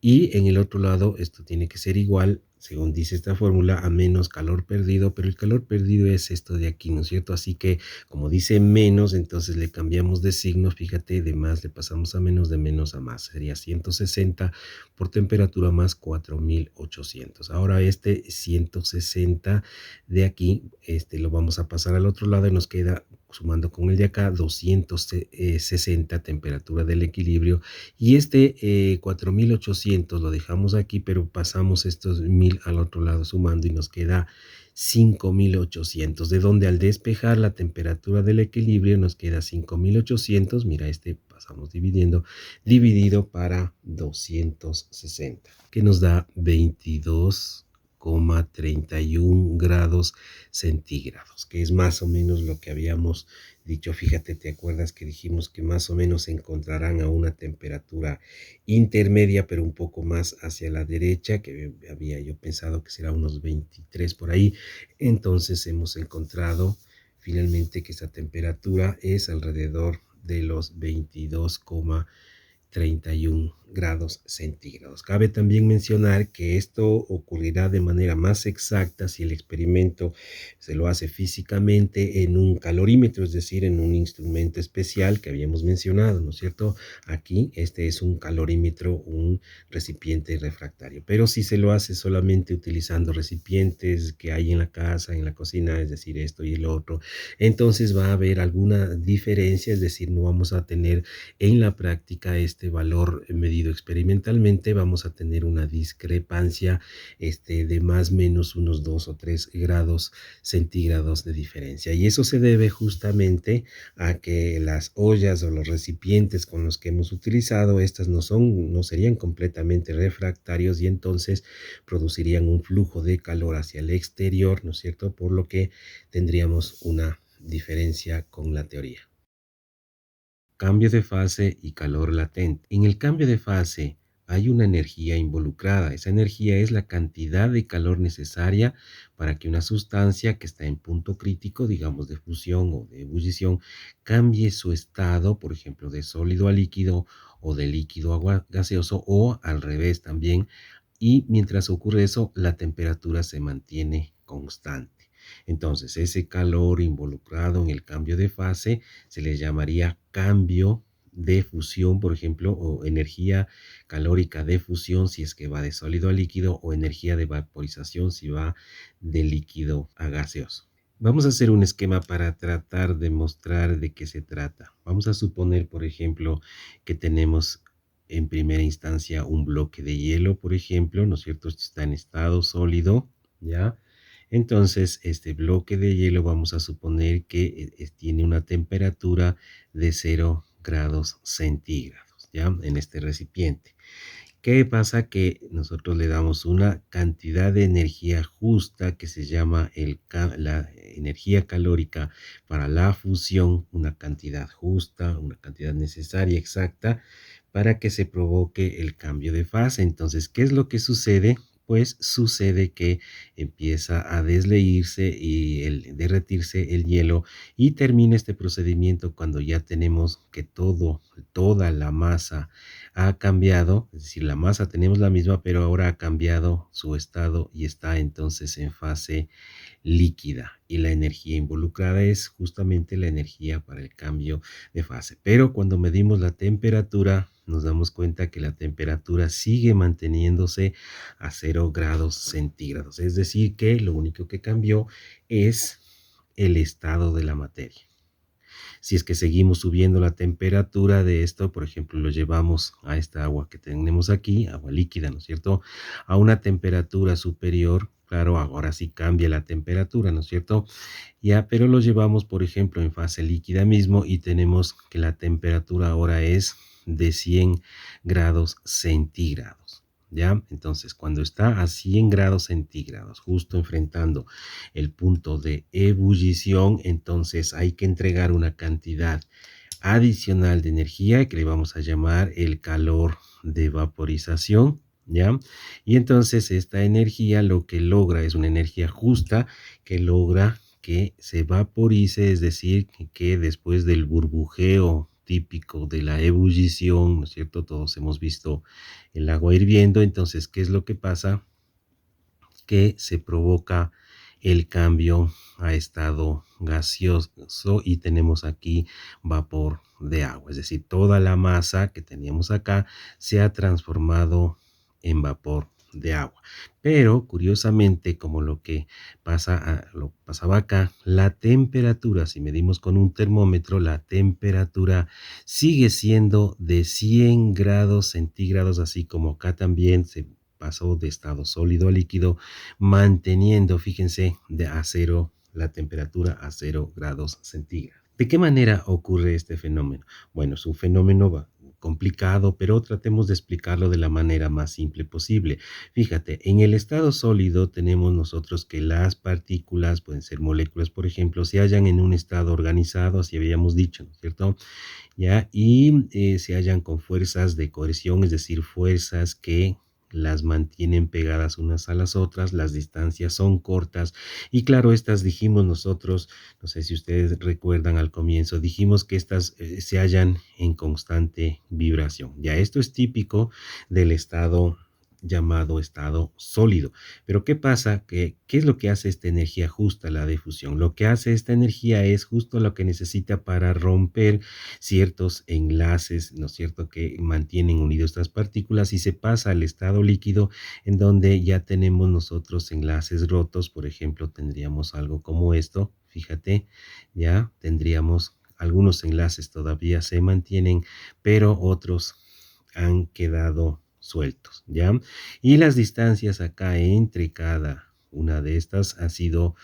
Y en el otro lado, esto tiene que ser igual, según dice esta fórmula, a menos calor perdido, pero el calor perdido es esto de aquí, ¿no es cierto? Así que, como dice menos, entonces le cambiamos de signo, fíjate, de más le pasamos a menos, de menos a más. Sería 160 por temperatura más 4800. Ahora este 160 de aquí, lo vamos a pasar al otro lado y nos queda, sumando con el de acá, 260 temperatura del equilibrio y 4800 lo dejamos aquí, pero pasamos estos 1000 al otro lado sumando y nos queda 5800, de donde al despejar la temperatura del equilibrio nos queda 5800, mira, pasamos dividido para 260, que nos da 22,31 grados centígrados, que es más o menos lo que habíamos dicho. Fíjate, ¿te acuerdas que dijimos que más o menos se encontrarán a una temperatura intermedia, pero un poco más hacia la derecha, que había yo pensado que será unos 23 por ahí? Entonces hemos encontrado finalmente que esa temperatura es alrededor de los 22,31 grados centígrados. Cabe también mencionar que esto ocurrirá de manera más exacta si el experimento se lo hace físicamente en un calorímetro, es decir, en un instrumento especial que habíamos mencionado, ¿no es cierto? Aquí este es un calorímetro, un recipiente refractario, pero si se lo hace solamente utilizando recipientes que hay en la casa, en la cocina, es decir, esto y el otro, entonces va a haber alguna diferencia, es decir, no vamos a tener en la práctica este valor medido experimentalmente, vamos a tener una discrepancia de más o menos unos 2 o 3 grados centígrados de diferencia. Y eso se debe justamente a que las ollas o los recipientes con los que hemos utilizado, estas no serían completamente refractarios y entonces producirían un flujo de calor hacia el exterior, ¿no es cierto? Por lo que tendríamos una diferencia con la teoría. Cambio de fase y calor latente. En el cambio de fase hay una energía involucrada. Esa energía es la cantidad de calor necesaria para que una sustancia que está en punto crítico, digamos de fusión o de ebullición, cambie su estado, por ejemplo, de sólido a líquido o de líquido a gaseoso o al revés también. Y mientras ocurre eso, la temperatura se mantiene constante. Entonces, ese calor involucrado en el cambio de fase se le llamaría cambio de fusión, por ejemplo, o energía calórica de fusión si es que va de sólido a líquido, o energía de vaporización si va de líquido a gaseoso. Vamos a hacer un esquema para tratar de mostrar de qué se trata. Vamos a suponer, por ejemplo, que tenemos en primera instancia un bloque de hielo, por ejemplo, ¿no es cierto? Esto está en estado sólido, ¿ya? Entonces, este bloque de hielo vamos a suponer que tiene una temperatura de 0 grados centígrados, ¿ya? En este recipiente. ¿Qué pasa? Que nosotros le damos una cantidad de energía justa que se llama la energía calórica para la fusión, una cantidad justa, una cantidad necesaria, exacta, para que se provoque el cambio de fase. Entonces, ¿qué es lo que sucede? Pues sucede que empieza a desleírse y el derretirse el hielo y termina este procedimiento cuando ya tenemos que toda la masa ha cambiado, es decir, la masa tenemos la misma, pero ahora ha cambiado su estado y está entonces en fase líquida. Y la energía involucrada es justamente la energía para el cambio de fase. Pero cuando medimos la temperatura, nos damos cuenta que la temperatura sigue manteniéndose a 0 grados centígrados. Es decir, que lo único que cambió es el estado de la materia. Si es que seguimos subiendo la temperatura de esto, por ejemplo, lo llevamos a esta agua que tenemos aquí, agua líquida, ¿no es cierto? A una temperatura superior, claro, ahora sí cambia la temperatura, ¿no es cierto? Ya, pero lo llevamos, por ejemplo, en fase líquida mismo y tenemos que la temperatura ahora es de 100 grados centígrados. ¿Ya? Entonces, cuando está a 100 grados centígrados, justo enfrentando el punto de ebullición, entonces hay que entregar una cantidad adicional de energía que le vamos a llamar el calor de vaporización, ¿ya? Y entonces esta energía lo que logra es una energía justa que logra que se vaporice, es decir, que después del burbujeo típico de la ebullición, ¿no es cierto? Todos hemos visto el agua hirviendo, entonces, ¿qué es lo que pasa? Que se provoca el cambio a estado gaseoso y tenemos aquí vapor de agua, es decir, toda la masa que teníamos acá se ha transformado en vapor de agua. Pero curiosamente, como lo pasaba acá, la temperatura, si medimos con un termómetro, la temperatura sigue siendo de 100 grados centígrados, así como acá también se pasó de estado sólido a líquido, manteniendo, fíjense, la temperatura a 0 grados centígrados. ¿De qué manera ocurre este fenómeno? Bueno, es un fenómeno complicado, pero tratemos de explicarlo de la manera más simple posible. Fíjate, en el estado sólido tenemos nosotros que las partículas, pueden ser moléculas, por ejemplo, se hallan en un estado organizado, así habíamos dicho, ¿no es cierto? ¿Ya? Y se hallan con fuerzas de coerción, es decir, fuerzas que las mantienen pegadas unas a las otras, las distancias son cortas y claro, estas dijimos nosotros, no sé si ustedes recuerdan al comienzo, dijimos que estas se hallan en constante vibración. Ya esto es típico del estado llamado estado sólido. Pero ¿qué pasa? ¿Qué es lo que hace esta energía justa, la difusión? Lo que hace esta energía es justo lo que necesita para romper ciertos enlaces, ¿no es cierto?, que mantienen unidos estas partículas y se pasa al estado líquido en donde ya tenemos nosotros enlaces rotos. Por ejemplo, tendríamos algo como esto, fíjate, ya tendríamos algunos enlaces todavía se mantienen, pero otros han quedado sueltos, ¿ya? Y las distancias acá entre cada una de estas ha sido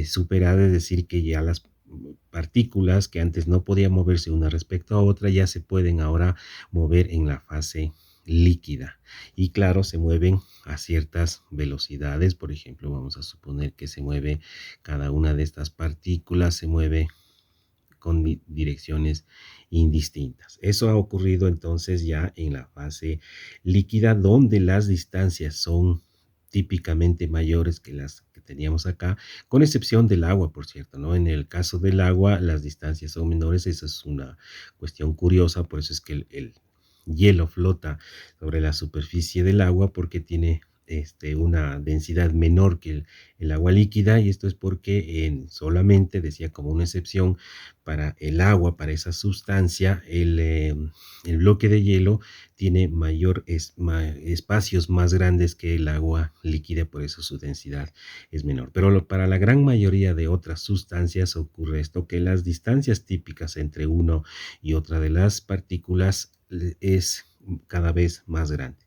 superada, es decir, que ya las partículas que antes no podían moverse una respecto a otra ya se pueden ahora mover en la fase líquida. Y claro, se mueven a ciertas velocidades. Por ejemplo, vamos a suponer que se mueve cada una de estas partículas, se mueve con direcciones indistintas. Eso ha ocurrido entonces ya en la fase líquida, donde las distancias son típicamente mayores que las que teníamos acá, con excepción del agua, por cierto, ¿no? En el caso del agua, las distancias son menores, eso es una cuestión curiosa, por eso es que el hielo flota sobre la superficie del agua porque tiene una densidad menor que el agua líquida, y esto es porque solamente, decía como una excepción, para el agua, para esa sustancia, el bloque de hielo tiene espacios más grandes que el agua líquida, por eso su densidad es menor. Pero para la gran mayoría de otras sustancias ocurre esto, que las distancias típicas entre uno y otra de las partículas es cada vez más grande.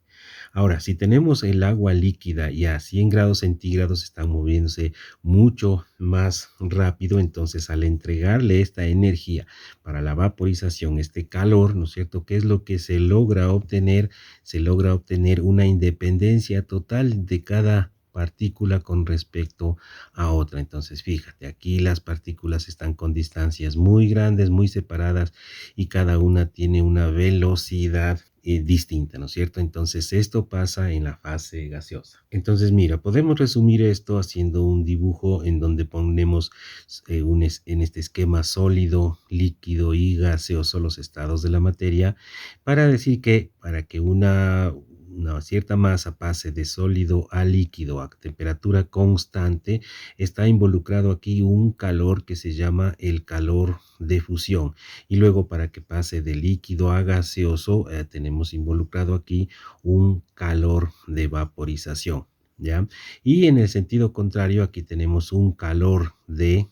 Ahora, si tenemos el agua líquida y a 100 grados centígrados está moviéndose mucho más rápido, entonces al entregarle esta energía para la vaporización, este calor, ¿no es cierto? ¿Qué es lo que se logra obtener? Se logra obtener una independencia total de cada partícula con respecto a otra. Entonces, fíjate, aquí las partículas están con distancias muy grandes, muy separadas, y cada una tiene una velocidad distinta, ¿no es cierto? Entonces, esto pasa en la fase gaseosa. Entonces, mira, podemos resumir esto haciendo un dibujo en donde ponemos en este esquema sólido, líquido y gaseoso los estados de la materia, para decir que para que una cierta masa pase de sólido a líquido a temperatura constante, está involucrado aquí un calor que se llama el calor de fusión. Y luego, para que pase de líquido a gaseoso, tenemos involucrado aquí un calor de vaporización, ¿ya? Y en el sentido contrario, aquí tenemos un calor de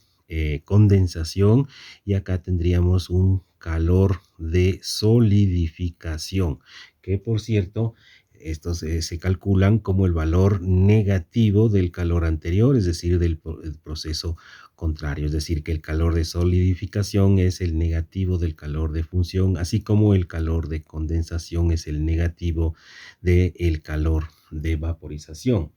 condensación, y acá tendríamos un calor de solidificación, que por cierto, estos se calculan como el valor negativo del calor anterior, es decir, el proceso contrario, es decir, que el calor de solidificación es el negativo del calor de función, así como el calor de condensación es el negativo del calor de vaporización.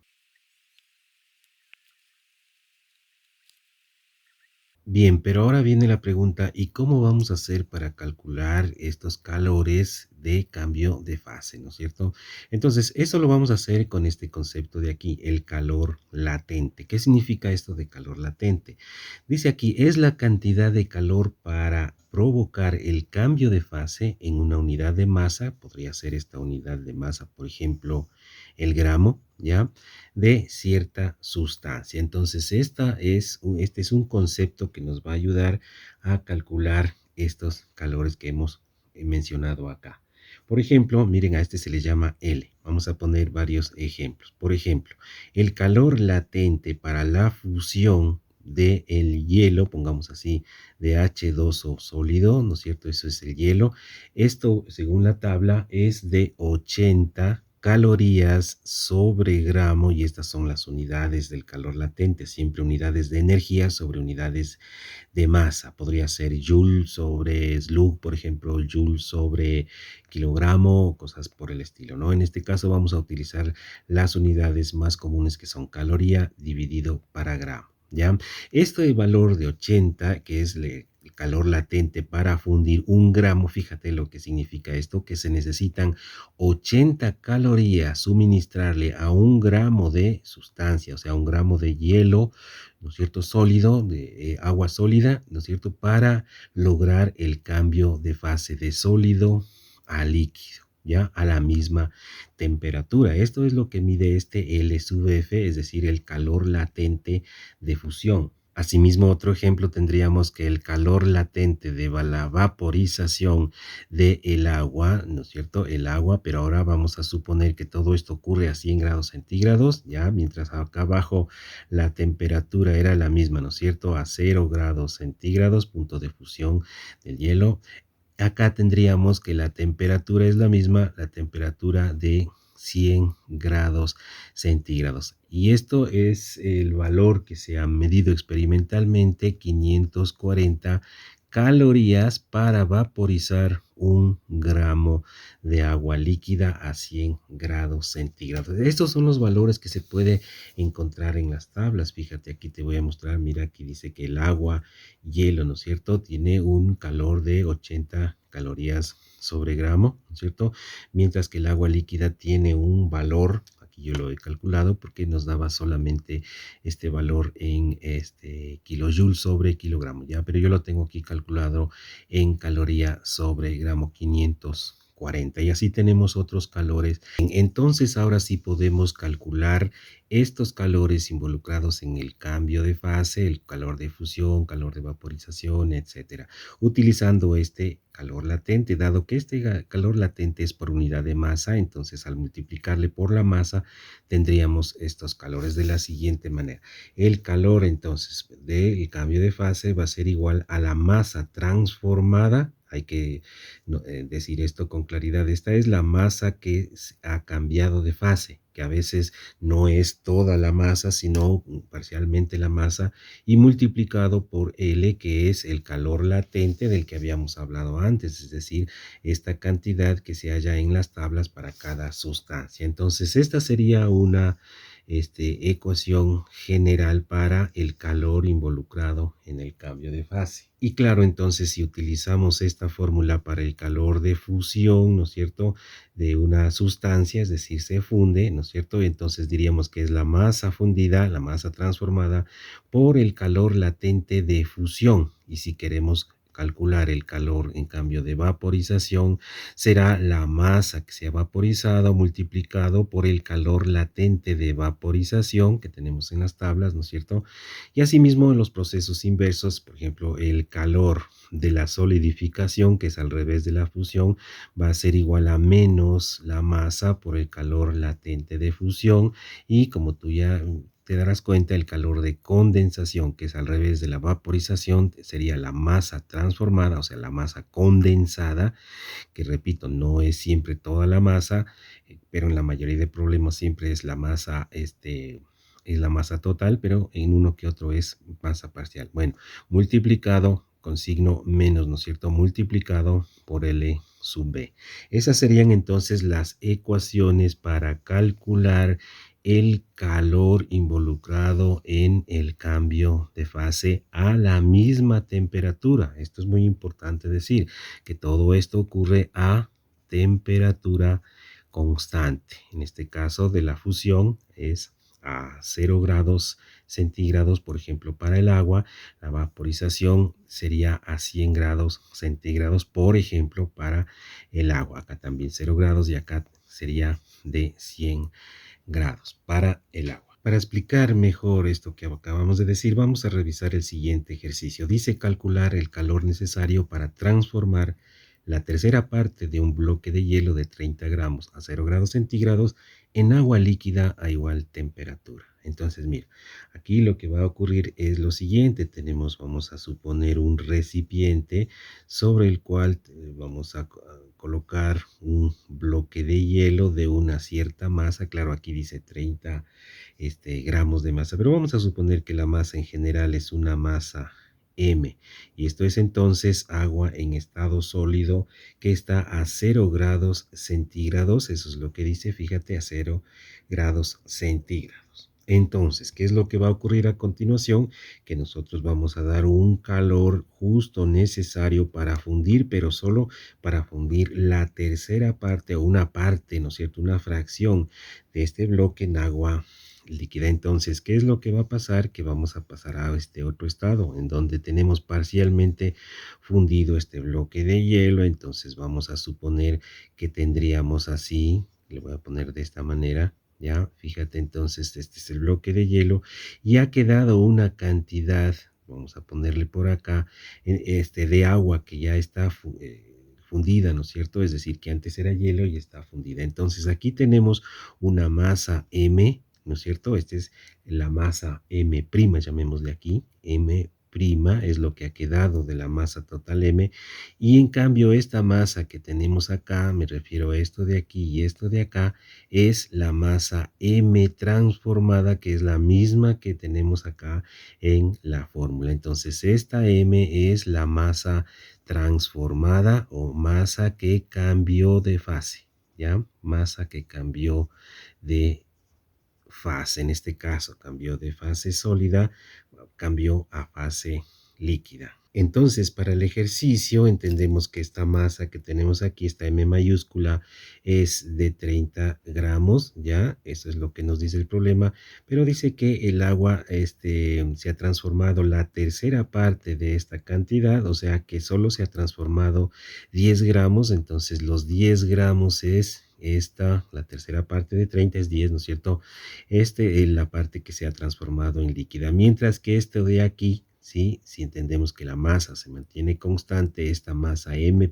Bien, pero ahora viene la pregunta, ¿y cómo vamos a hacer para calcular estos calores de cambio de fase, ¿no es cierto? Entonces, eso lo vamos a hacer con este concepto de aquí, el calor latente. ¿Qué significa esto de calor latente? Dice aquí, es la cantidad de calor para provocar el cambio de fase en una unidad de masa, podría ser esta unidad de masa, por ejemplo, el gramo, ¿ya? De cierta sustancia. Entonces, este es un concepto que nos va a ayudar a calcular estos calores que hemos mencionado acá. Por ejemplo, miren, a este se le llama L. Vamos a poner varios ejemplos. Por ejemplo, el calor latente para la fusión del hielo, pongamos así, de H2O sólido, ¿no es cierto? Eso es el hielo. Esto, según la tabla, es de 80 calorías sobre gramo, y estas son las unidades del calor latente, siempre unidades de energía sobre unidades de masa. Podría ser joule sobre slug, por ejemplo, joule sobre kilogramo, o cosas por el estilo, ¿no? En este caso vamos a utilizar las unidades más comunes, que son caloría dividido para gramo, ¿ya? Este valor de 80, que es el calor latente para fundir un gramo, fíjate lo que significa esto, que se necesitan 80 calorías suministrarle a un gramo de sustancia, o sea, un gramo de hielo, ¿no es cierto? Sólido, de agua sólida, ¿no es cierto? Para lograr el cambio de fase de sólido a líquido, ¿ya? A la misma temperatura. Esto es lo que mide este L sub F, es decir, el calor latente de fusión. Asimismo, otro ejemplo tendríamos que el calor latente de la vaporización del agua, ¿no es cierto? El agua, pero ahora vamos a suponer que todo esto ocurre a 100 grados centígrados, ya, mientras acá abajo la temperatura era la misma, ¿no es cierto? A 0 grados centígrados, punto de fusión del hielo. Acá tendríamos que la temperatura es la misma, la temperatura de 100 grados centígrados. Y esto es el valor que se ha medido experimentalmente, 540 calorías para vaporizar un gramo de agua líquida a 100 grados centígrados. Estos son los valores que se puede encontrar en las tablas. Fíjate, aquí te voy a mostrar, mira, aquí dice que el agua, hielo, ¿no es cierto? Tiene un calor de 80 calorías sobre gramo, ¿no es cierto? Mientras que el agua líquida tiene un valor, aquí yo lo he calculado porque nos daba solamente este valor en kilojoule sobre kilogramo, ¿ya? Pero yo lo tengo aquí calculado en caloría sobre gramo, 540 40 y así tenemos otros calores. Entonces ahora sí podemos calcular estos calores involucrados en el cambio de fase, el calor de fusión, calor de vaporización, etcétera, utilizando este calor latente. Dado que este calor latente es por unidad de masa, entonces al multiplicarle por la masa tendríamos estos calores de la siguiente manera. El calor entonces del cambio de fase va a ser igual a la masa transformada. Hay que decir esto con claridad. Esta es la masa que ha cambiado de fase, que a veces no es toda la masa, sino parcialmente la masa, y multiplicado por L, que es el calor latente del que habíamos hablado antes, es decir, esta cantidad que se halla en las tablas para cada sustancia. Entonces, esta sería una ecuación general para el calor involucrado en el cambio de fase. Y claro, entonces si utilizamos esta fórmula para el calor de fusión, ¿no es cierto?, de una sustancia, es decir, se funde, ¿no es cierto? Entonces diríamos que es la masa fundida, la masa transformada por el calor latente de fusión. Y si queremos calcular el calor en cambio de vaporización, será la masa que se ha vaporizado multiplicado por el calor latente de vaporización que tenemos en las tablas, ¿no es cierto? Y asimismo en los procesos inversos, por ejemplo, el calor de la solidificación, que es al revés de la fusión, va a ser igual a menos la masa por el calor latente de fusión, y como tú ya te darás cuenta, el calor de condensación, que es al revés de la vaporización, sería la masa transformada, o sea, la masa condensada, que repito, no es siempre toda la masa, pero en la mayoría de problemas siempre es la masa, es la masa total, pero en uno que otro es masa parcial. Bueno, multiplicado con signo menos, ¿no es cierto? Multiplicado por L sub B. Esas serían entonces las ecuaciones para calcular el calor involucrado en el cambio de fase a la misma temperatura. Esto es muy importante decir, que todo esto ocurre a temperatura constante. En este caso de la fusión es a 0 grados centígrados, por ejemplo, para el agua. La vaporización sería a 100 grados centígrados, por ejemplo, para el agua. Acá también 0 grados y acá sería de 100 grados para el agua. Para explicar mejor esto que acabamos de decir, vamos a revisar el siguiente ejercicio. Dice calcular el calor necesario para transformar la tercera parte de un bloque de hielo de 30 gramos a 0 grados centígrados en agua líquida a igual temperatura. Entonces, mira, aquí lo que va a ocurrir es lo siguiente. Vamos a suponer un recipiente sobre el cual vamos a colocar un bloque de hielo de una cierta masa. Claro, aquí dice 30 gramos de masa, pero vamos a suponer que la masa en general es una masa M, y esto es entonces agua en estado sólido que está a 0 grados centígrados. Eso es lo que dice, fíjate, a 0 grados centígrados. Entonces, ¿qué es lo que va a ocurrir a continuación? Que nosotros vamos a dar un calor justo necesario para fundir, pero solo para fundir la tercera parte o una parte, ¿no es cierto?, una fracción de este bloque en agua líquida. Entonces, ¿qué es lo que va a pasar? Que vamos a pasar a este otro estado en donde tenemos parcialmente fundido este bloque de hielo. Entonces vamos a suponer que tendríamos así, le voy a poner de esta manera. Ya, fíjate, entonces este es el bloque de hielo y ha quedado una cantidad, vamos a ponerle por acá, de agua que ya está fundida, ¿no es cierto? Es decir, que antes era hielo y está fundida. Entonces aquí tenemos una masa M, ¿no es cierto? Esta es la masa M', llamémosle aquí, M' es lo que ha quedado de la masa total M, y en cambio esta masa que tenemos acá, me refiero a esto de aquí y esto de acá, es la masa M transformada, que es la misma que tenemos acá en la fórmula. Entonces esta M es la masa transformada o masa que cambió de fase, ¿ya? Masa que cambió de fase. En este caso cambió de fase sólida, cambió a fase líquida. Entonces, para el ejercicio, entendemos que esta masa que tenemos aquí, esta M mayúscula, es de 30 gramos, ¿ya? Eso es lo que nos dice el problema, pero dice que el agua se ha transformado la tercera parte de esta cantidad, o sea que solo se ha transformado 10 gramos, entonces los 10 gramos es esta, la tercera parte de 30 es 10, ¿no es cierto? Es la parte que se ha transformado en líquida, mientras que esto de aquí, ¿sí? Si entendemos que la masa se mantiene constante, esta masa M',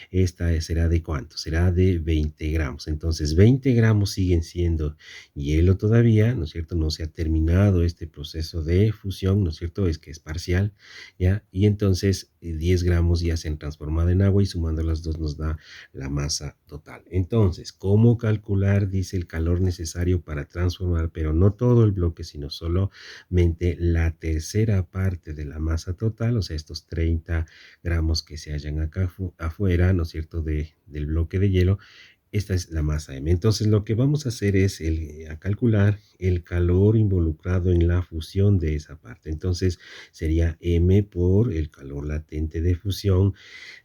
esta será de ¿cuánto? Será de 20 gramos. Entonces, 20 gramos siguen siendo hielo todavía, ¿no es cierto? No se ha terminado este proceso de fusión, ¿no es cierto? Es que es parcial, ¿ya? Y entonces 10 gramos ya se han transformado en agua y sumando las dos nos da la masa total. Entonces, ¿cómo calcular, dice, el calor necesario para transformar, pero no todo el bloque, sino solamente la tercera parte de la masa total, o sea, estos 30 gramos que se hallan acá afuera, ¿no es cierto?, del bloque de hielo? Esta es la masa M. Entonces, lo que vamos a hacer es a calcular el calor involucrado en la fusión de esa parte. Entonces, sería M por el calor latente de fusión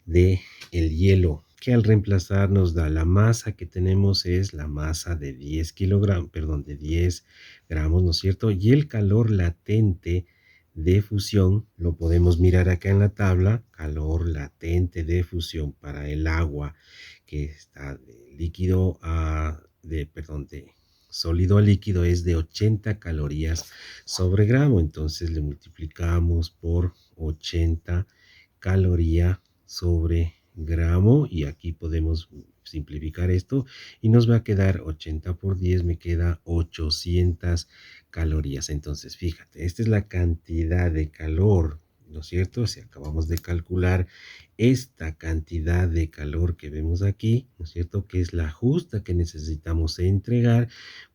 de el hielo, que al reemplazar nos da la masa que tenemos es la masa de 10 kilogramos, perdón, de 10 gramos, ¿no es cierto? Y el calor latente de fusión lo podemos mirar acá en la tabla, calor latente de fusión para el agua que está de líquido perdón, de sólido a líquido es de 80 calorías sobre gramo. Entonces le multiplicamos por 80 calorías sobre gramo y aquí podemos simplificar esto y nos va a quedar 80 por 10, me queda 800 calorías. Entonces, fíjate, esta es la cantidad de calor, ¿no es cierto? Si acabamos de calcular esta cantidad de calor que vemos aquí, ¿no es cierto? Que es la justa que necesitamos entregar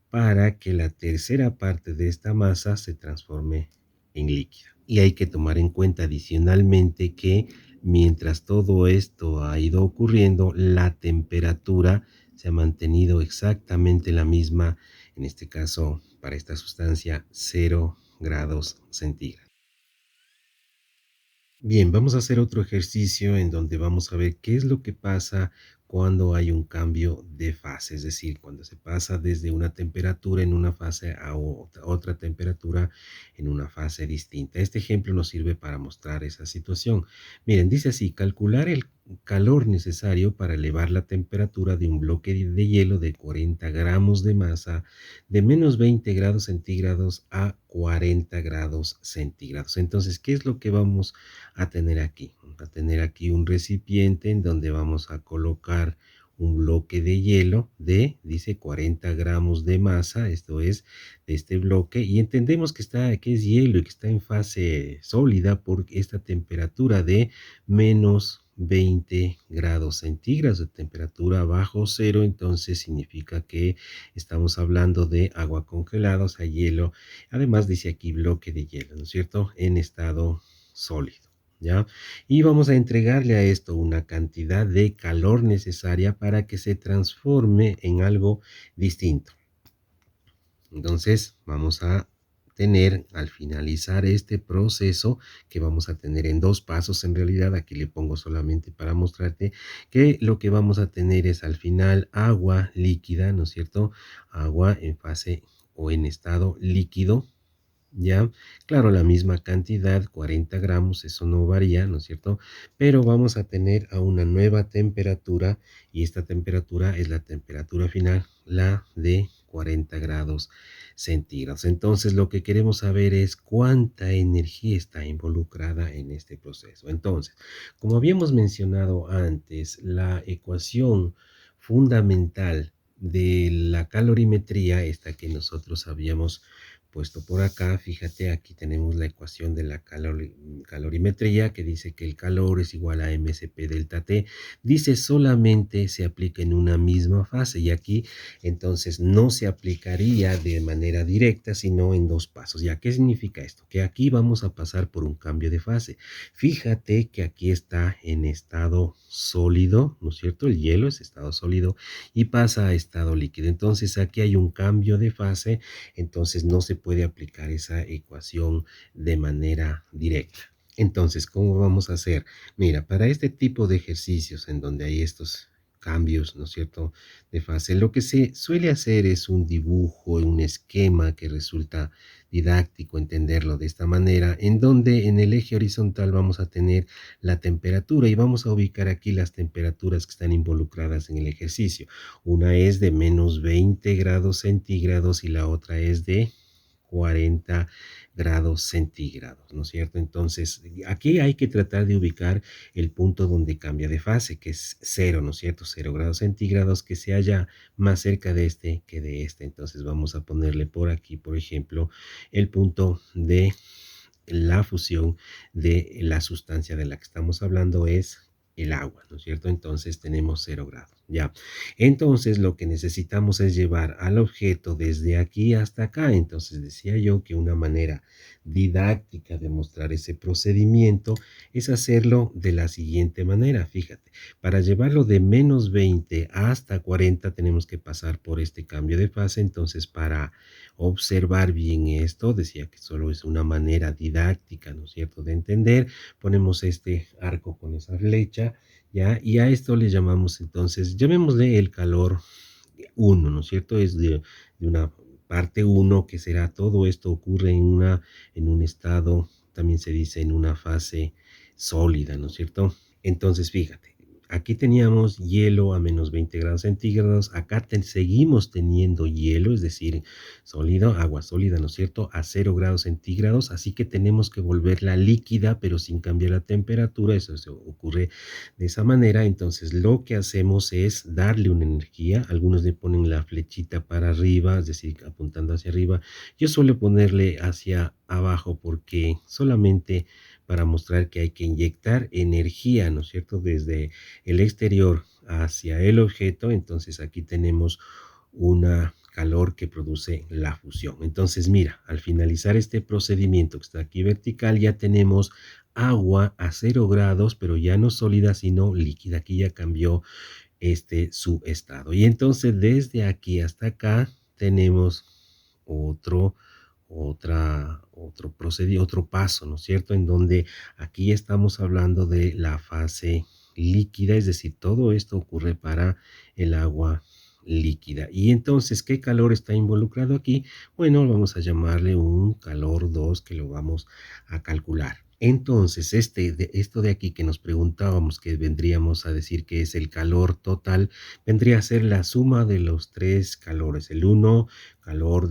para que la tercera parte de esta masa se transforme en líquida. Y hay que tomar en cuenta adicionalmente que mientras todo esto ha ido ocurriendo, la temperatura se ha mantenido exactamente la misma, en este caso para esta sustancia 0 grados centígrados. Bien, vamos a hacer otro ejercicio en donde vamos a ver qué es lo que pasa cuando hay un cambio de fase, es decir, cuando se pasa desde una temperatura en una fase a otra temperatura en una fase distinta. Este ejemplo nos sirve para mostrar esa situación. Miren, dice así, calcular el calor necesario para elevar la temperatura de un bloque de hielo de 40 gramos de masa de menos 20 grados centígrados a 40 grados centígrados. Entonces, ¿qué es lo que vamos a tener aquí? Vamos a tener aquí un recipiente en donde vamos a colocar un bloque de hielo dice 40 gramos de masa, esto es, de este bloque, y entendemos que es hielo y que está en fase sólida por esta temperatura de menos 20 grados centígrados, de temperatura bajo cero, entonces significa que estamos hablando de agua congelada, o sea, hielo. Además dice aquí bloque de hielo, ¿no es cierto? En estado sólido, ¿ya? Y vamos a entregarle a esto una cantidad de calor necesaria para que se transforme en algo distinto. Entonces, vamos a tener al finalizar este proceso, que vamos a tener en dos pasos en realidad, aquí le pongo solamente para mostrarte que lo que vamos a tener es al final agua líquida, ¿no es cierto? Agua en fase o en estado líquido, ¿ya? Claro, la misma cantidad, 40 gramos, eso no varía, ¿no es cierto? Pero vamos a tener a una nueva temperatura y esta temperatura es la temperatura final, la de 40 grados centígrados. Entonces, lo que queremos saber es cuánta energía está involucrada en este proceso. Entonces, como habíamos mencionado antes, la ecuación fundamental de la calorimetría, esta que nosotros habíamos puesto por acá, fíjate, aquí tenemos la ecuación de la calorimetría que dice que el calor es igual a msp delta T. Dice solamente se aplica en una misma fase y aquí entonces no se aplicaría de manera directa, sino en dos pasos. ¿Ya qué significa esto? Que aquí vamos a pasar por un cambio de fase. Fíjate que aquí está en estado sólido, ¿no es cierto? El hielo es estado sólido y pasa a estado líquido. Entonces aquí hay un cambio de fase, entonces no se puede aplicar esa ecuación de manera directa. Entonces, ¿cómo vamos a hacer? Mira, para este tipo de ejercicios en donde hay estos cambios, ¿no es cierto?, de fase, lo que se suele hacer es un dibujo, un esquema que resulta didáctico entenderlo de esta manera, en donde en el eje horizontal vamos a tener la temperatura y vamos a ubicar aquí las temperaturas que están involucradas en el ejercicio. Una es de -20 grados centígrados y la otra es de 40 grados centígrados, ¿no es cierto? Entonces, aquí hay que tratar de ubicar el punto donde cambia de fase, que es cero, ¿no es cierto? 0 grados centígrados, que se halla más cerca de este que de este. Entonces, vamos a ponerle por aquí, por ejemplo, el punto de la fusión de la sustancia de la que estamos hablando es el agua, ¿no es cierto? Entonces tenemos 0 grados, ya. Entonces lo que necesitamos es llevar al objeto desde aquí hasta acá. Entonces decía yo que una manera didáctica de mostrar ese procedimiento es hacerlo de la siguiente manera. Fíjate, para llevarlo de -20 hasta 40 tenemos que pasar por este cambio de fase. Entonces, para observar bien esto, decía que solo es una manera didáctica, ¿no es cierto?, de entender. Ponemos este arco con esa flecha, ¿ya? Y a esto le llamamos entonces, llamémosle el calor uno, ¿no es cierto? Es de una parte uno, que será todo esto ocurre en un estado, también se dice en una fase sólida, ¿no es cierto? Entonces, fíjate, aquí teníamos hielo a -20 grados centígrados, acá seguimos teniendo hielo, es decir, sólido, agua sólida, ¿no es cierto?, a 0 grados centígrados, así que tenemos que volverla líquida, pero sin cambiar la temperatura. Eso se ocurre de esa manera. Entonces, lo que hacemos es darle una energía. Algunos le ponen la flechita para arriba, es decir, apuntando hacia arriba. Yo suelo ponerle hacia abajo porque solamente para mostrar que hay que inyectar energía, ¿no es cierto?, desde el exterior hacia el objeto. Entonces, aquí tenemos una calor que produce la fusión. Entonces, mira, al finalizar este procedimiento que está aquí vertical, ya tenemos agua a 0 grados, pero ya no sólida, sino líquida. Aquí ya cambió su estado. Y entonces, desde aquí hasta acá, tenemos otro, otro paso, ¿no es cierto? En donde aquí estamos hablando de la fase líquida, es decir, todo esto ocurre para el agua líquida. Y entonces, ¿qué calor está involucrado aquí? Bueno, vamos a llamarle un calor 2, que lo vamos a calcular. Entonces, esto de aquí que nos preguntábamos, que vendríamos a decir que es el calor total, vendría a ser la suma de los tres calores. El uno, calor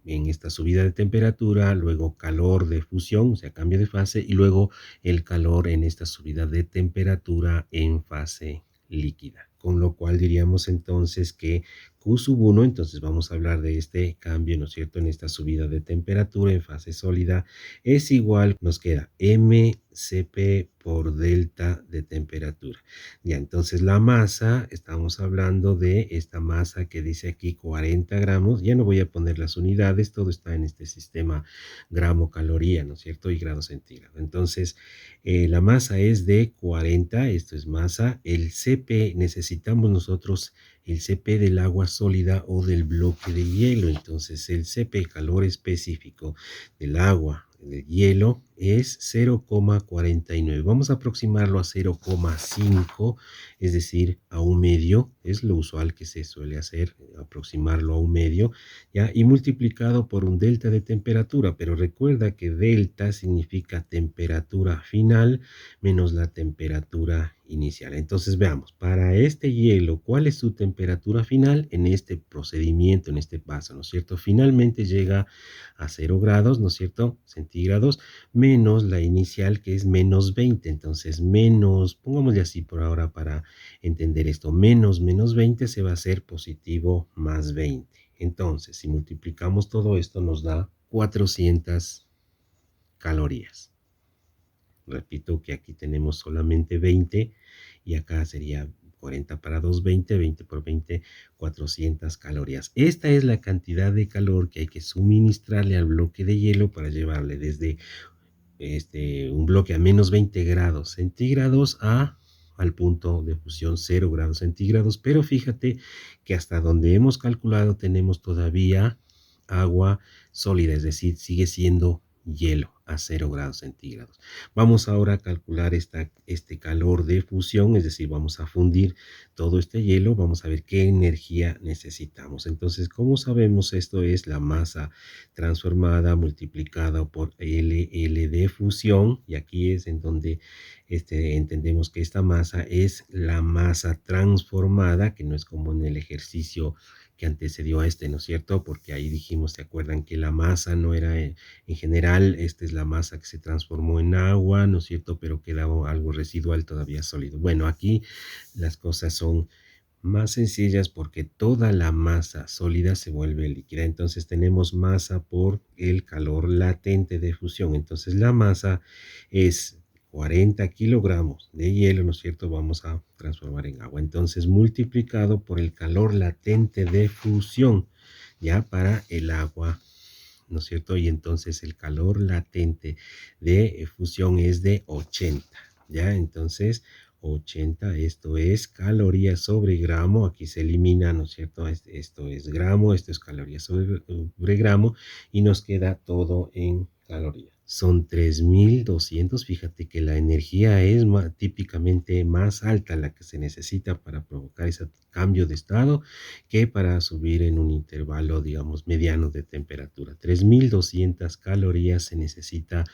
en esta subida de temperatura, luego calor de fusión, o sea, cambio de fase, y luego el calor en esta subida de temperatura en fase líquida. Con lo cual diríamos entonces que Q sub 1, entonces vamos a hablar de este cambio, ¿no es cierto?, en esta subida de temperatura en fase sólida, es igual, nos queda mCp por delta de temperatura. Ya, entonces la masa, estamos hablando de esta masa que dice aquí 40 gramos. Ya no voy a poner las unidades, todo está en este sistema gramo-caloría, ¿no es cierto?, y grado centígrado. Entonces, la masa es de 40, esto es masa. El Cp, necesitamos nosotros el Cp del agua sólida o del bloque de hielo. Entonces, el Cp, calor específico del agua, del hielo, es 0,49. Vamos a aproximarlo a 0,5, es decir, a un medio. Es lo usual que se suele hacer, aproximarlo a un medio, ¿ya? Y multiplicado por un delta de temperatura. Pero recuerda que delta significa temperatura final menos la temperatura inicial. Entonces, veamos, para este hielo, ¿cuál es su temperatura final en este procedimiento, en este paso, ¿no es cierto? Finalmente llega a 0 grados, ¿no es cierto?, centígrados, menos la inicial, que es -20. Entonces, menos, pongámosle así por ahora para entender esto, menos 20 se va a hacer positivo más 20. Entonces, si multiplicamos todo esto, nos da 400 calorías. Repito que aquí tenemos solamente 20 y acá sería 40 para 2, 20, 20 por 20, 400 calorías. Esta es la cantidad de calor que hay que suministrarle al bloque de hielo para llevarle desde un bloque a -20 grados centígrados al punto de fusión 0 grados centígrados. Pero fíjate que hasta donde hemos calculado tenemos todavía agua sólida, es decir, sigue siendo hielo a 0 °C. Vamos ahora a calcular este calor de fusión, es decir, vamos a fundir todo este hielo, vamos a ver qué energía necesitamos. Entonces, ¿cómo sabemos esto? Es la masa transformada multiplicada por L de fusión, y aquí es en donde entendemos que esta masa es la masa transformada, que no es como en el ejercicio que antecedió a ¿no es cierto? Porque ahí dijimos, ¿se acuerdan? Que la masa no era, en general, esta es la masa que se transformó en agua, ¿no es cierto? Pero quedaba algo residual todavía sólido. Bueno, aquí las cosas son más sencillas porque toda la masa sólida se vuelve líquida. Entonces tenemos masa por el calor latente de fusión. Entonces la masa es 40 kilogramos de hielo, ¿no es cierto? Vamos a transformar en agua. Entonces multiplicado por el calor latente de fusión, ya para el agua, ¿no es cierto? Y entonces el calor latente de fusión es de 80, ¿ya? Entonces 80, esto es calorías sobre gramo, aquí se elimina, ¿no es cierto? Esto es gramo, esto es calorías sobre gramo, y nos queda todo en calorías. Son 3200. Fíjate que la energía es típicamente más alta la que se necesita para provocar ese cambio de estado que para subir en un intervalo, digamos, mediano de temperatura. 3200 calorías se necesita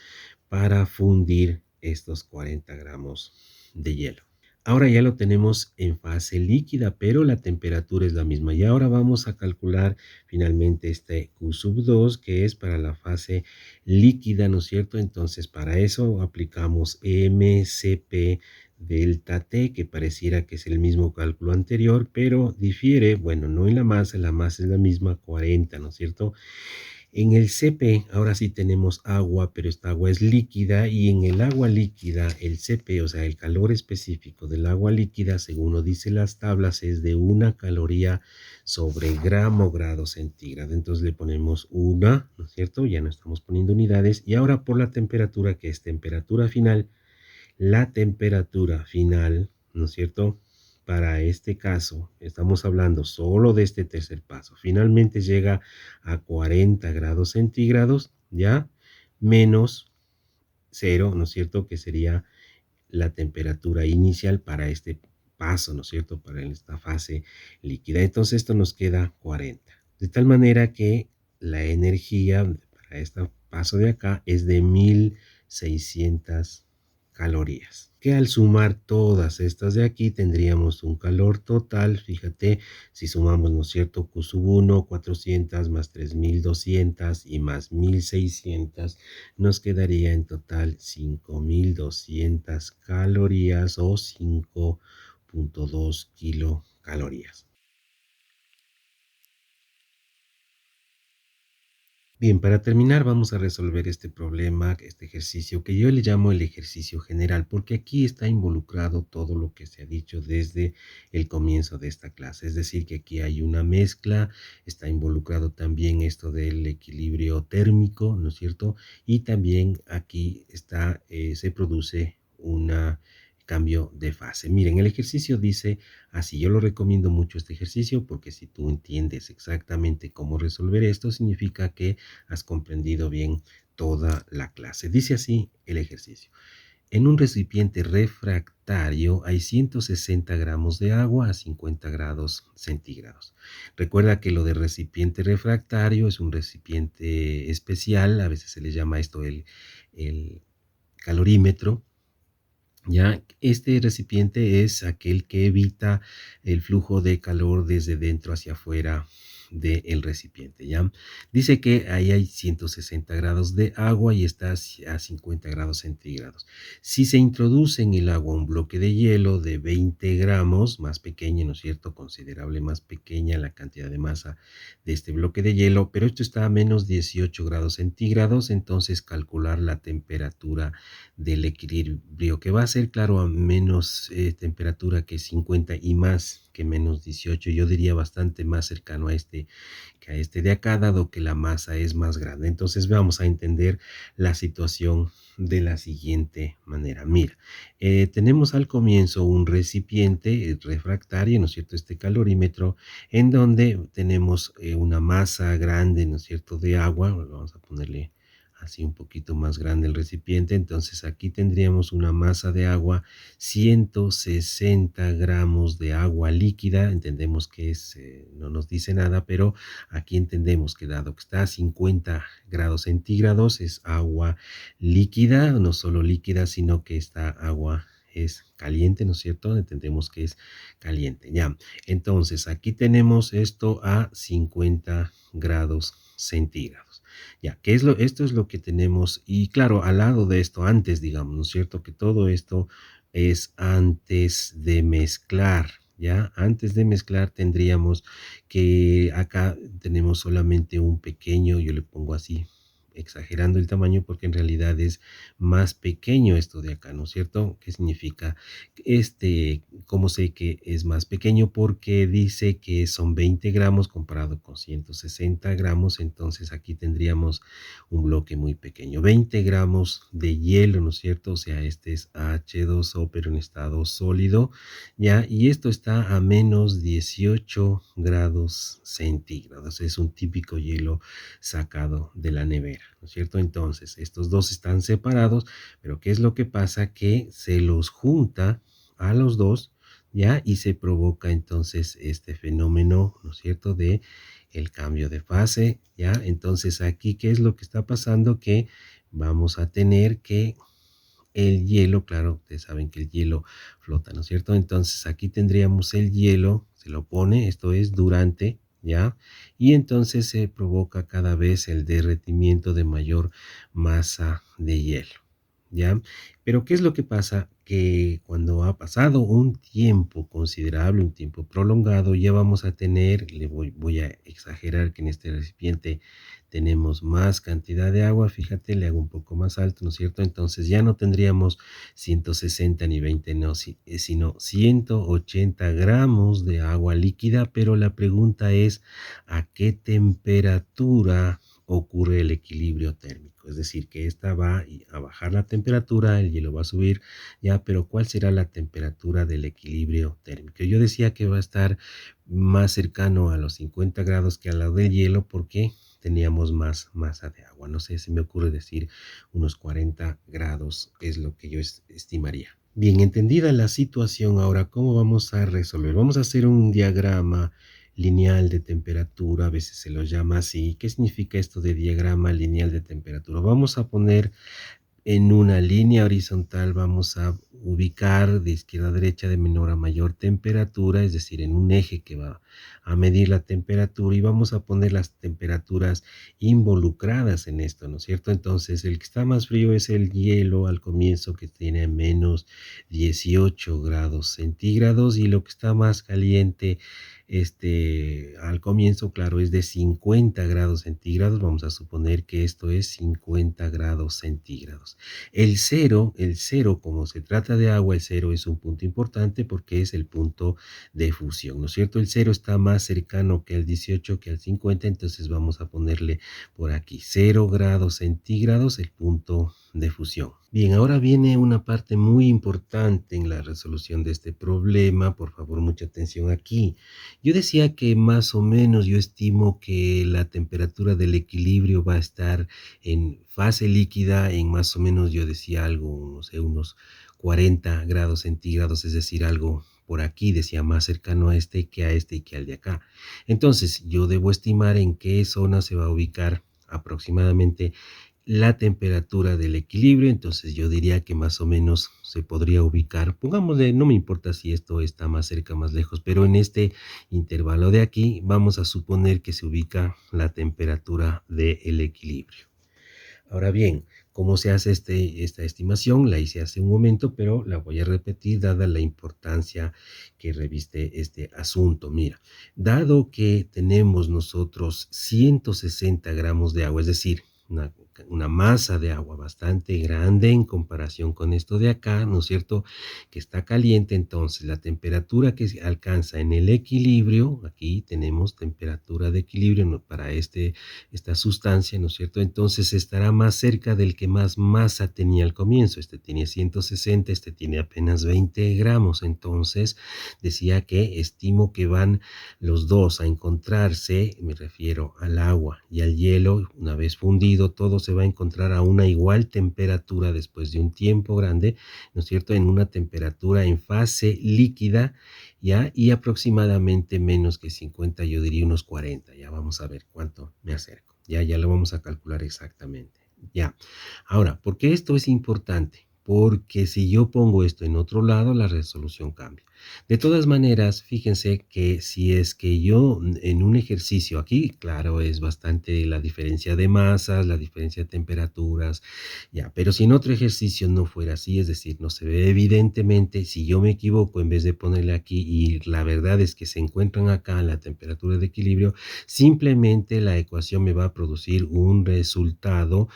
para fundir estos 40 gramos de hielo. Ahora ya lo tenemos en fase líquida, pero la temperatura es la misma. Y ahora vamos a calcular finalmente este Q sub 2, que es para la fase líquida, ¿no es cierto? Entonces, para eso aplicamos MCP delta T, que pareciera que es el mismo cálculo anterior, pero difiere, bueno, no en la masa es la misma, 40, ¿no es cierto? En el CP, ahora sí tenemos agua, pero esta agua es líquida, y en el agua líquida, el CP, o sea, el calor específico del agua líquida, según lo dicen las tablas, es de 1 caloría sobre gramo grado centígrado. Entonces le ponemos una, ¿no es cierto? Ya no estamos poniendo unidades. Y ahora por la temperatura, que es temperatura final, la temperatura final, ¿no es cierto? Para este caso, estamos hablando solo de este tercer paso. Finalmente llega a 40 grados centígrados, ¿ya? Menos cero, ¿no es cierto? Que sería la temperatura inicial para este paso, ¿no es cierto? Para esta fase líquida. Entonces esto nos queda 40. De tal manera que la energía para este paso de acá es de 1600 calorías. Que al sumar todas estas de aquí tendríamos un calor total, fíjate, si sumamos, ¿no es cierto? Q sub 1, 400 más 3200 y más 1600, nos quedaría en total 5200 calorías o 5.2 kilocalorías. Bien, para terminar vamos a resolver este problema, este ejercicio que yo le llamo el ejercicio general, porque aquí está involucrado todo lo que se ha dicho desde el comienzo de esta clase. Es decir, que aquí hay una mezcla, está involucrado también esto del equilibrio térmico, ¿no es cierto? Y también aquí se produce un cambio de fase. Miren, el ejercicio dice así, yo lo recomiendo mucho este ejercicio porque si tú entiendes exactamente cómo resolver esto, significa que has comprendido bien toda la clase. Dice así el ejercicio. En un recipiente refractario hay 160 gramos de agua a 50 grados centígrados. Recuerda que lo de recipiente refractario es un recipiente especial, a veces se le llama esto el calorímetro. Ya, este recipiente es aquel que evita el flujo de calor desde dentro hacia afuera del recipiente, ¿ya? Dice que ahí hay 160 grados de agua y está a 50 grados centígrados. Si se introduce en el agua un bloque de hielo de 20 gramos, más pequeño, ¿no es cierto? Considerable más pequeña la cantidad de masa de este bloque de hielo, pero esto está a menos 18 grados centígrados, entonces calcular la temperatura del equilibrio, que va a ser, claro, a menos temperatura que 50 y más que menos 18. Yo diría bastante más cercano a que a este de acá, dado que la masa es más grande. Entonces vamos a entender la situación de la siguiente manera. Mira, tenemos al comienzo un recipiente refractario, ¿no es cierto? Este calorímetro, en donde tenemos una masa grande, ¿no es cierto?, de agua. Vamos a ponerle así un poquito más grande el recipiente. Entonces aquí tendríamos una masa de agua, 160 gramos de agua líquida. Entendemos que no nos dice nada, pero aquí entendemos que dado que está a 50 grados centígrados, es agua líquida, no solo líquida, sino que esta agua es caliente, ¿no es cierto? Entendemos que es caliente, ya. Entonces, aquí tenemos esto a 50 grados centígrados. Ya, esto es lo que tenemos. Y claro, al lado de esto, antes, digamos, ¿no es cierto? Que todo esto es antes de mezclar. ¿Ya? Antes de mezclar tendríamos que acá tenemos solamente un pequeño, yo le pongo así, exagerando el tamaño porque en realidad es más pequeño esto de acá, ¿no es cierto? ¿Qué significa? ¿Cómo sé que es más pequeño? Porque dice que son 20 gramos comparado con 160 gramos, entonces aquí tendríamos un bloque muy pequeño. 20 gramos de hielo, ¿no es cierto? O sea, este es H2O, pero en estado sólido, ¿ya? Y esto está a menos 18 grados centígrados. Es un típico hielo sacado de la nevera, ¿no es cierto? Entonces, estos dos están separados, pero ¿qué es lo que pasa? Que se los junta a los dos, ¿ya? Y se provoca entonces este fenómeno, ¿no es cierto?, de el cambio de fase, ¿ya? Entonces, aquí, ¿qué es lo que está pasando? Que vamos a tener que el hielo, claro, ustedes saben que el hielo flota, ¿no es cierto? Entonces aquí tendríamos el hielo, se lo pone, esto es durante, ¿ya? Y entonces se provoca cada vez el derretimiento de mayor masa de hielo, ¿ya? Pero ¿qué es lo que pasa? Que cuando ha pasado un tiempo considerable, un tiempo prolongado, ya vamos a tener, voy a exagerar que en este recipiente tenemos más cantidad de agua, fíjate, le hago un poco más alto, ¿no es cierto? Entonces ya no tendríamos 160 ni 20, no, sino 180 gramos de agua líquida, pero la pregunta es, ¿a qué temperatura ocurre el equilibrio térmico? Es decir, que esta va a bajar la temperatura, el hielo va a subir, ya, pero ¿cuál será la temperatura del equilibrio térmico? Yo decía que va a estar más cercano a los 50 grados que al lado del hielo porque teníamos más masa de agua. No sé, se me ocurre decir unos 40 grados es lo que yo estimaría. Bien, entendida la situación, ahora, ¿cómo vamos a resolver? Vamos a hacer un diagrama lineal de temperatura, a veces se lo llama así. ¿Qué significa esto de diagrama lineal de temperatura? Vamos a poner en una línea horizontal, vamos a ubicar de izquierda a derecha de menor a mayor temperatura, es decir, en un eje que va a medir la temperatura, y vamos a poner las temperaturas involucradas en esto, ¿no es cierto? Entonces, el que está más frío es el hielo al comienzo, que tiene menos 18 grados centígrados, y lo que está más caliente al comienzo, claro, es de 50 grados centígrados. Vamos a suponer que esto es 50 grados centígrados. El cero, como se trata de agua, el cero es un punto importante porque es el punto de fusión, ¿no es cierto? El cero está más cercano que el 18 que al 50, entonces vamos a ponerle por aquí 0 grados centígrados, el punto de fusión. Bien, ahora viene una parte muy importante en la resolución de este problema. Por favor, mucha atención aquí. Yo decía que más o menos yo estimo que la temperatura del equilibrio va a estar en fase líquida en más o menos, yo decía algo, no sé, unos 40 grados centígrados, es decir, algo por aquí, decía más cercano a este que a este y que al de acá. Entonces, yo debo estimar en qué zona se va a ubicar aproximadamente la temperatura del equilibrio. Entonces yo diría que más o menos se podría ubicar, pongámosle, no me importa si esto está más cerca, más lejos, pero en este intervalo de aquí vamos a suponer que se ubica la temperatura del equilibrio. Ahora bien, ¿cómo se hace esta estimación? La hice hace un momento, pero la voy a repetir dada la importancia que reviste este asunto. Mira, dado que tenemos nosotros 160 gramos de agua, es decir, una masa de agua bastante grande en comparación con esto de acá, ¿no es cierto? Que está caliente, entonces la temperatura que se alcanza en el equilibrio, aquí tenemos temperatura de equilibrio, ¿no?, para esta sustancia, ¿no es cierto? Entonces estará más cerca del que más masa tenía al comienzo. Este tiene 160, este tiene apenas 20 gramos. Entonces decía que estimo que van los dos a encontrarse, me refiero al agua y al hielo, una vez fundido, todos se va a encontrar a una igual temperatura después de un tiempo grande, ¿no es cierto? En una temperatura en fase líquida, ¿ya? Y aproximadamente menos que 50, yo diría unos 40. Ya vamos a ver cuánto me acerco. Ya lo vamos a calcular exactamente. Ya. Ahora, ¿por qué esto es importante? Porque si yo pongo esto en otro lado, la resolución cambia. De todas maneras, fíjense que si es que yo en un ejercicio aquí, claro, es bastante la diferencia de masas, la diferencia de temperaturas, ya, pero si en otro ejercicio no fuera así, es decir, no se ve evidentemente, si yo me equivoco en vez de ponerle aquí y la verdad es que se encuentran acá en la temperatura de equilibrio, simplemente la ecuación me va a producir un resultado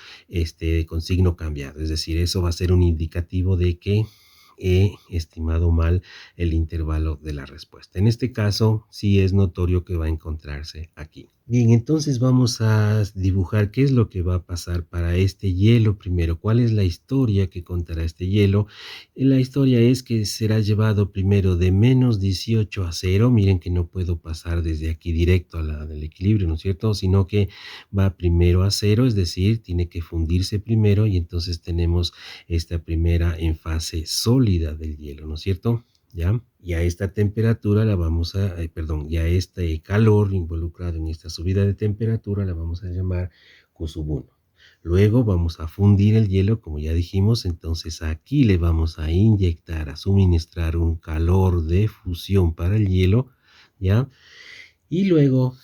con signo cambiado, es decir, eso va a ser un indicativo de que he estimado mal el intervalo de la respuesta. En este caso, sí es notorio que va a encontrarse aquí. Bien, entonces vamos a dibujar qué es lo que va a pasar para este hielo primero. ¿Cuál es la historia que contará este hielo? La historia es que será llevado primero de menos 18 a cero. Miren que no puedo pasar desde aquí directo a la del equilibrio, ¿no es cierto? Sino que va primero a cero, es decir, tiene que fundirse primero y entonces tenemos esta primera en fase sólida del hielo, ¿no es cierto? ¿Ya? Y a esta temperatura la vamos a, perdón, y a este calor involucrado en esta subida de temperatura la vamos a llamar Q sub 1. Luego vamos a fundir el hielo, como ya dijimos, entonces aquí le vamos a inyectar, a suministrar un calor de fusión para el hielo, ¿ya? Y luego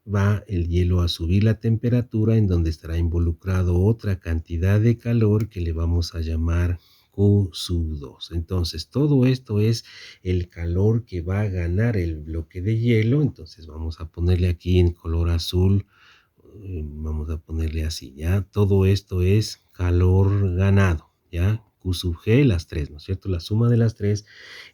va el hielo a subir la temperatura en donde estará involucrado otra cantidad de calor que le vamos a llamar Q sub 2. Entonces, todo esto es el calor que va a ganar el bloque de hielo. Entonces, vamos a ponerle aquí en color azul, vamos a ponerle así, ¿ya? Todo esto es calor ganado, ¿ya? Q sub G, las tres, ¿no es cierto? La suma de las tres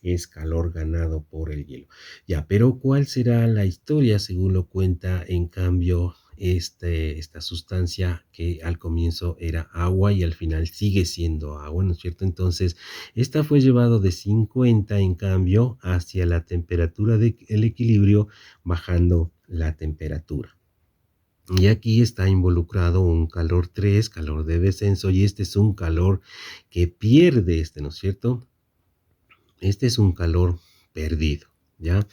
es calor ganado por el hielo. Ya, pero ¿cuál será la historia según lo cuenta en cambio esta sustancia que al comienzo era agua y al final sigue siendo agua, ¿no es cierto? Entonces, esta fue llevado de 50 en cambio hacia la temperatura del equilibrio, bajando la temperatura. Y aquí está involucrado un calor 3, calor de descenso, y este es un calor que pierde ¿no es cierto? Este es un calor perdido, ¿ya?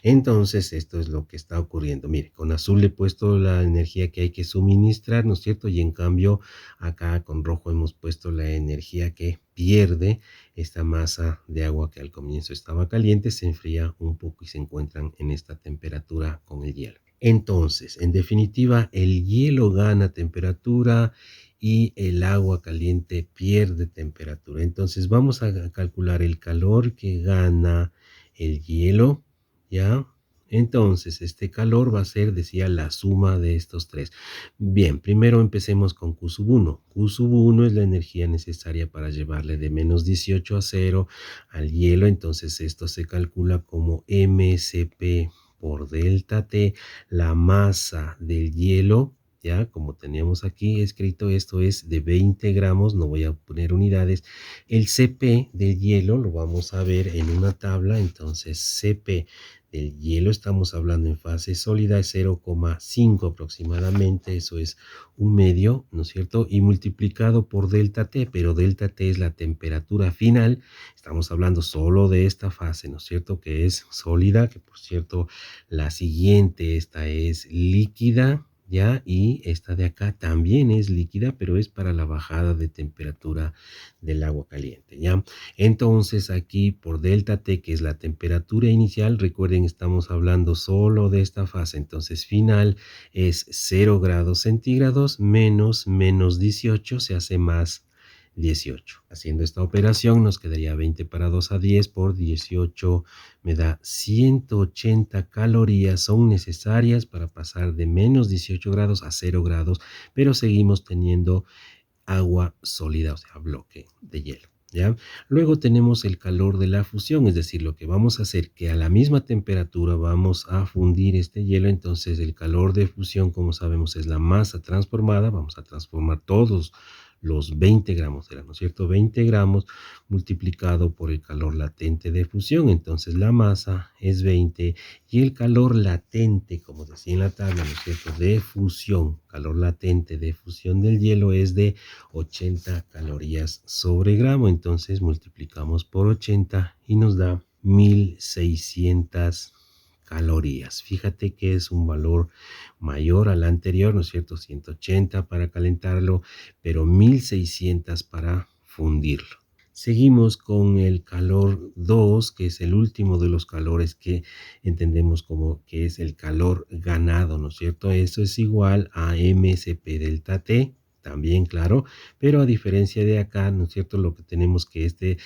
Entonces, esto es lo que está ocurriendo. Mire, con azul le he puesto la energía que hay que suministrar, ¿no es cierto? Y en cambio, acá con rojo hemos puesto la energía que pierde esta masa de agua que al comienzo estaba caliente, se enfría un poco y se encuentran en esta temperatura con el hielo. Entonces, en definitiva, el hielo gana temperatura y el agua caliente pierde temperatura. Entonces vamos a calcular el calor que gana el hielo, ¿ya? Entonces, este calor va a ser, decía, la suma de estos tres. Bien, primero empecemos con Q sub 1. Q sub 1 es la energía necesaria para llevarle de menos 18 a cero al hielo. Entonces, esto se calcula como mCp por delta T, la masa del hielo, ya como teníamos aquí escrito, esto es de 20 gramos, no voy a poner unidades. El Cp del hielo lo vamos a ver en una tabla, entonces Cp del hielo, estamos hablando en fase sólida, es 0,5 aproximadamente, eso es un medio, ¿no es cierto? Y multiplicado por delta T, pero delta T es la temperatura final, estamos hablando solo de esta fase, ¿no es cierto? Que es sólida, que por cierto, la siguiente, esta es líquida, ¿ya? Y esta de acá también es líquida, pero es para la bajada de temperatura del agua caliente, ¿ya? Entonces aquí por delta T, que es la temperatura inicial, recuerden, estamos hablando solo de esta fase, entonces final es 0 grados centígrados menos 18, se hace más 18. Haciendo esta operación nos quedaría 20 para 2 a 10 por 18, me da 180 calorías, son necesarias para pasar de menos 18 grados a 0 grados, pero seguimos teniendo agua sólida, o sea, bloque de hielo, ¿ya? Luego tenemos el calor de la fusión, es decir, lo que vamos a hacer que a la misma temperatura vamos a fundir este hielo, entonces el calor de fusión, como sabemos, es la masa transformada, vamos a transformar todos los 20 gramos eran, ¿no es cierto? 20 gramos multiplicado por el calor latente de fusión. Entonces la masa es 20 y el calor latente, como decía en la tabla, ¿no es cierto?, de fusión, calor latente de fusión del hielo es de 80 calorías sobre gramo. Entonces multiplicamos por 80 y nos da 1600 calorías. Fíjate que es un valor mayor al anterior, ¿no es cierto? 180 para calentarlo, pero 1600 para fundirlo. Seguimos con el calor 2, que es el último de los calores que entendemos como que es el calor ganado, ¿no es cierto? Eso es igual a MSP delta T, también claro, pero a diferencia de acá, ¿no es cierto? Lo que tenemos que este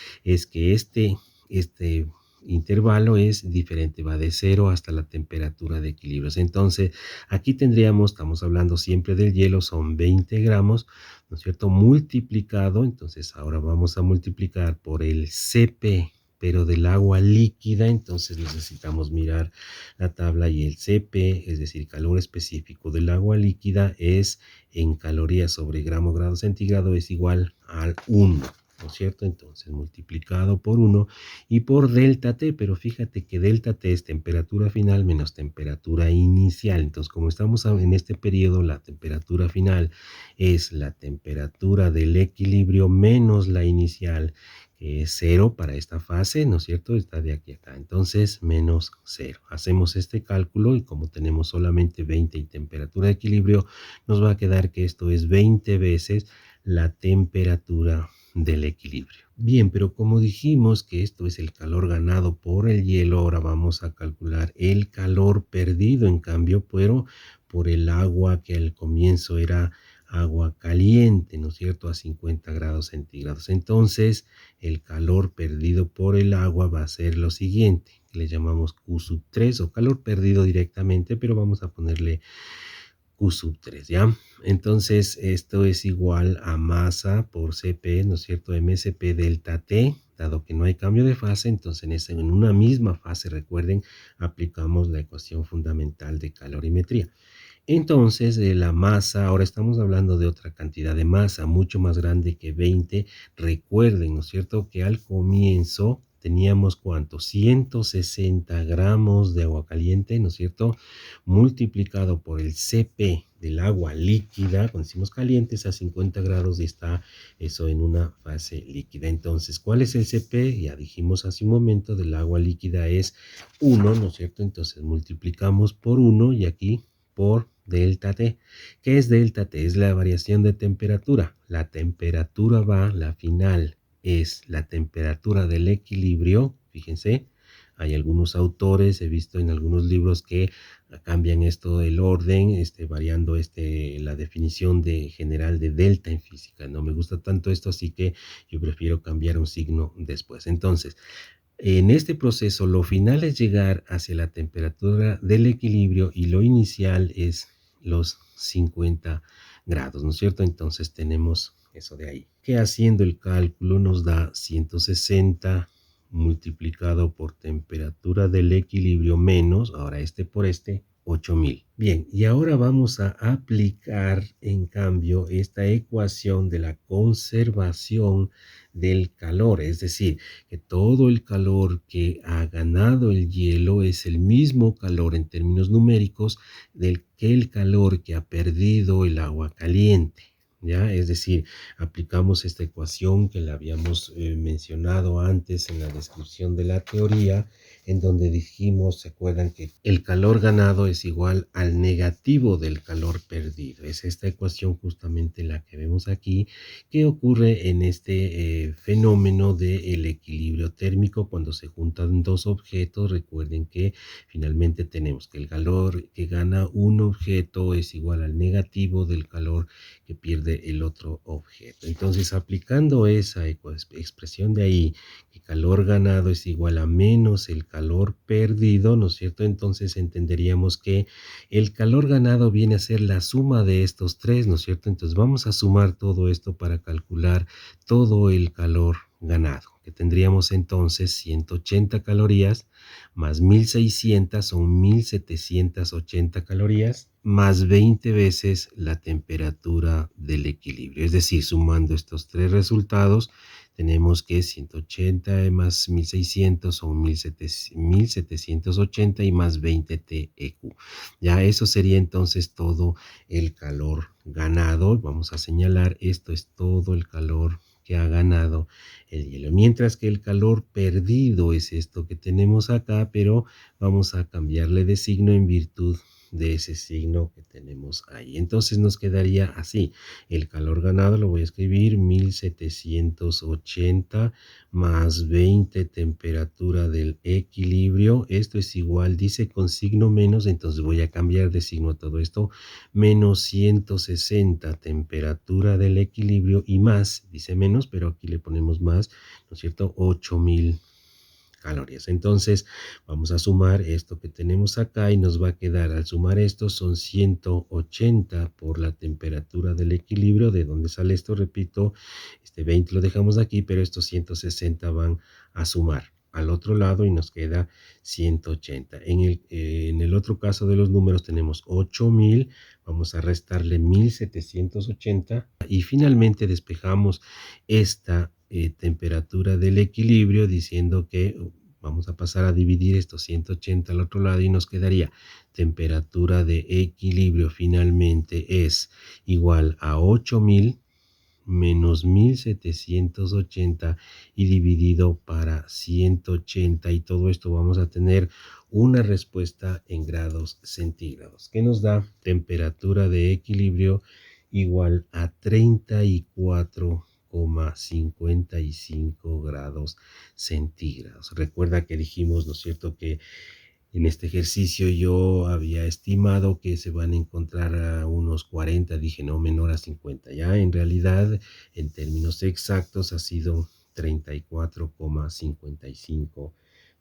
intervalo es diferente, va de 0 hasta la temperatura de equilibrios. Entonces, aquí tendríamos, estamos hablando siempre del hielo, son 20 gramos, ¿no es cierto?, multiplicado. Entonces ahora vamos a multiplicar por el CP, pero del agua líquida. Entonces necesitamos mirar la tabla y el CP, es decir, calor específico del agua líquida, es en calorías sobre grado centígrado, es igual al 1. ¿No es cierto? Entonces multiplicado por 1 y por delta T, pero fíjate que delta T es temperatura final menos temperatura inicial. Entonces, como estamos en este periodo, la temperatura final es la temperatura del equilibrio menos la inicial, que es 0 para esta fase, ¿no es cierto? Está de aquí a acá. Entonces, menos 0. Hacemos este cálculo y como tenemos solamente 20 y temperatura de equilibrio, nos va a quedar que esto es 20 veces la temperatura del equilibrio. Bien, pero como dijimos que esto es el calor ganado por el hielo, ahora vamos a calcular el calor perdido, en cambio, pero por el agua que al comienzo era agua caliente, ¿no es cierto?, a 50 grados centígrados. Entonces, el calor perdido por el agua va a ser lo siguiente, que le llamamos Q sub 3 o calor perdido directamente, pero vamos a ponerle Q sub 3, ¿ya? Entonces, esto es igual a masa por CP, ¿no es cierto?, MSP delta T, dado que no hay cambio de fase. Entonces en una misma fase, recuerden, aplicamos la ecuación fundamental de calorimetría. Entonces, la masa, ahora estamos hablando de otra cantidad de masa, mucho más grande que 20. Recuerden, ¿no es cierto?, que al comienzo teníamos, ¿cuánto? 160 gramos de agua caliente, ¿no es cierto?, multiplicado por el CP del agua líquida, cuando decimos calientes a 50 grados y está eso en una fase líquida. Entonces, ¿cuál es el CP? Ya dijimos hace un momento, del agua líquida es 1, ¿no es cierto? Entonces multiplicamos por 1 y aquí por delta T. ¿Qué es delta T? Es la variación de temperatura. La temperatura la final es la temperatura del equilibrio. Fíjense, hay algunos autores, he visto en algunos libros que cambian esto, el orden, variando la definición general de delta en física. No me gusta tanto esto, así que yo prefiero cambiar un signo después. Entonces, en este proceso, lo final es llegar hacia la temperatura del equilibrio y lo inicial es los 50 grados, ¿no es cierto? Entonces tenemos eso de ahí, que haciendo el cálculo nos da 160 multiplicado por temperatura del equilibrio menos, ahora por 8000. Bien, y ahora vamos a aplicar en cambio esta ecuación de la conservación del calor, es decir, que todo el calor que ha ganado el hielo es el mismo calor en términos numéricos que el calor que ha perdido el agua caliente. ¿Ya? Es decir, aplicamos esta ecuación que la habíamos mencionado antes en la descripción de la teoría, en donde dijimos, ¿se acuerdan?, que el calor ganado es igual al negativo del calor perdido. Es esta ecuación justamente la que vemos aquí, que ocurre en este fenómeno del equilibrio térmico cuando se juntan dos objetos. Recuerden que finalmente tenemos que el calor que gana un objeto es igual al negativo del calor que pierde el otro objeto. Entonces, aplicando esa expresión de ahí, que calor ganado es igual a menos el calor perdido, ¿no es cierto? Entonces entenderíamos que el calor ganado viene a ser la suma de estos tres, ¿no es cierto? Entonces vamos a sumar todo esto para calcular todo el calor ganado, porque tendríamos entonces 180 calorías más 1600 son 1780 calorías más 20 veces la temperatura del equilibrio. Es decir, sumando estos tres resultados, tenemos que 180 más 1600 son 1780 y más 20 TEQ. Ya eso sería entonces todo el calor ganado. Vamos a señalar, esto es todo el calor que ha ganado el hielo. Mientras que el calor perdido es esto que tenemos acá, pero vamos a cambiarle de signo en virtud de ese signo que tenemos ahí. Entonces nos quedaría así. El calor ganado lo voy a escribir 1780 más 20 temperatura del equilibrio. Esto es igual, dice con signo menos, entonces voy a cambiar de signo todo esto. Menos 160 temperatura del equilibrio y más, dice menos, pero aquí le ponemos más, ¿no es cierto? 8000 calorías. Entonces vamos a sumar esto que tenemos acá y nos va a quedar, al sumar esto son 180 por la temperatura del equilibrio. ¿De dónde sale esto? Repito, este 20 lo dejamos aquí, pero estos 160 van a sumar al otro lado y nos queda 180. En el otro caso de los números tenemos 8000, vamos a restarle 1780 y finalmente despejamos esta temperatura del equilibrio diciendo que vamos a pasar a dividir estos 180 al otro lado y nos quedaría temperatura de equilibrio finalmente es igual a 8000 menos 1780 y dividido para 180 y todo esto vamos a tener una respuesta en grados centígrados que nos da temperatura de equilibrio igual a 34,55 grados centígrados. Recuerda que dijimos, ¿no es cierto?, que en este ejercicio yo había estimado que se van a encontrar a unos 40, dije no, menor a 50. Ya en realidad, en términos exactos, ha sido 34,55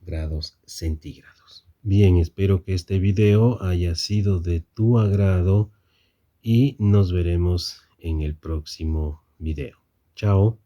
grados centígrados. Bien, espero que este video haya sido de tu agrado y nos veremos en el próximo video. Chao.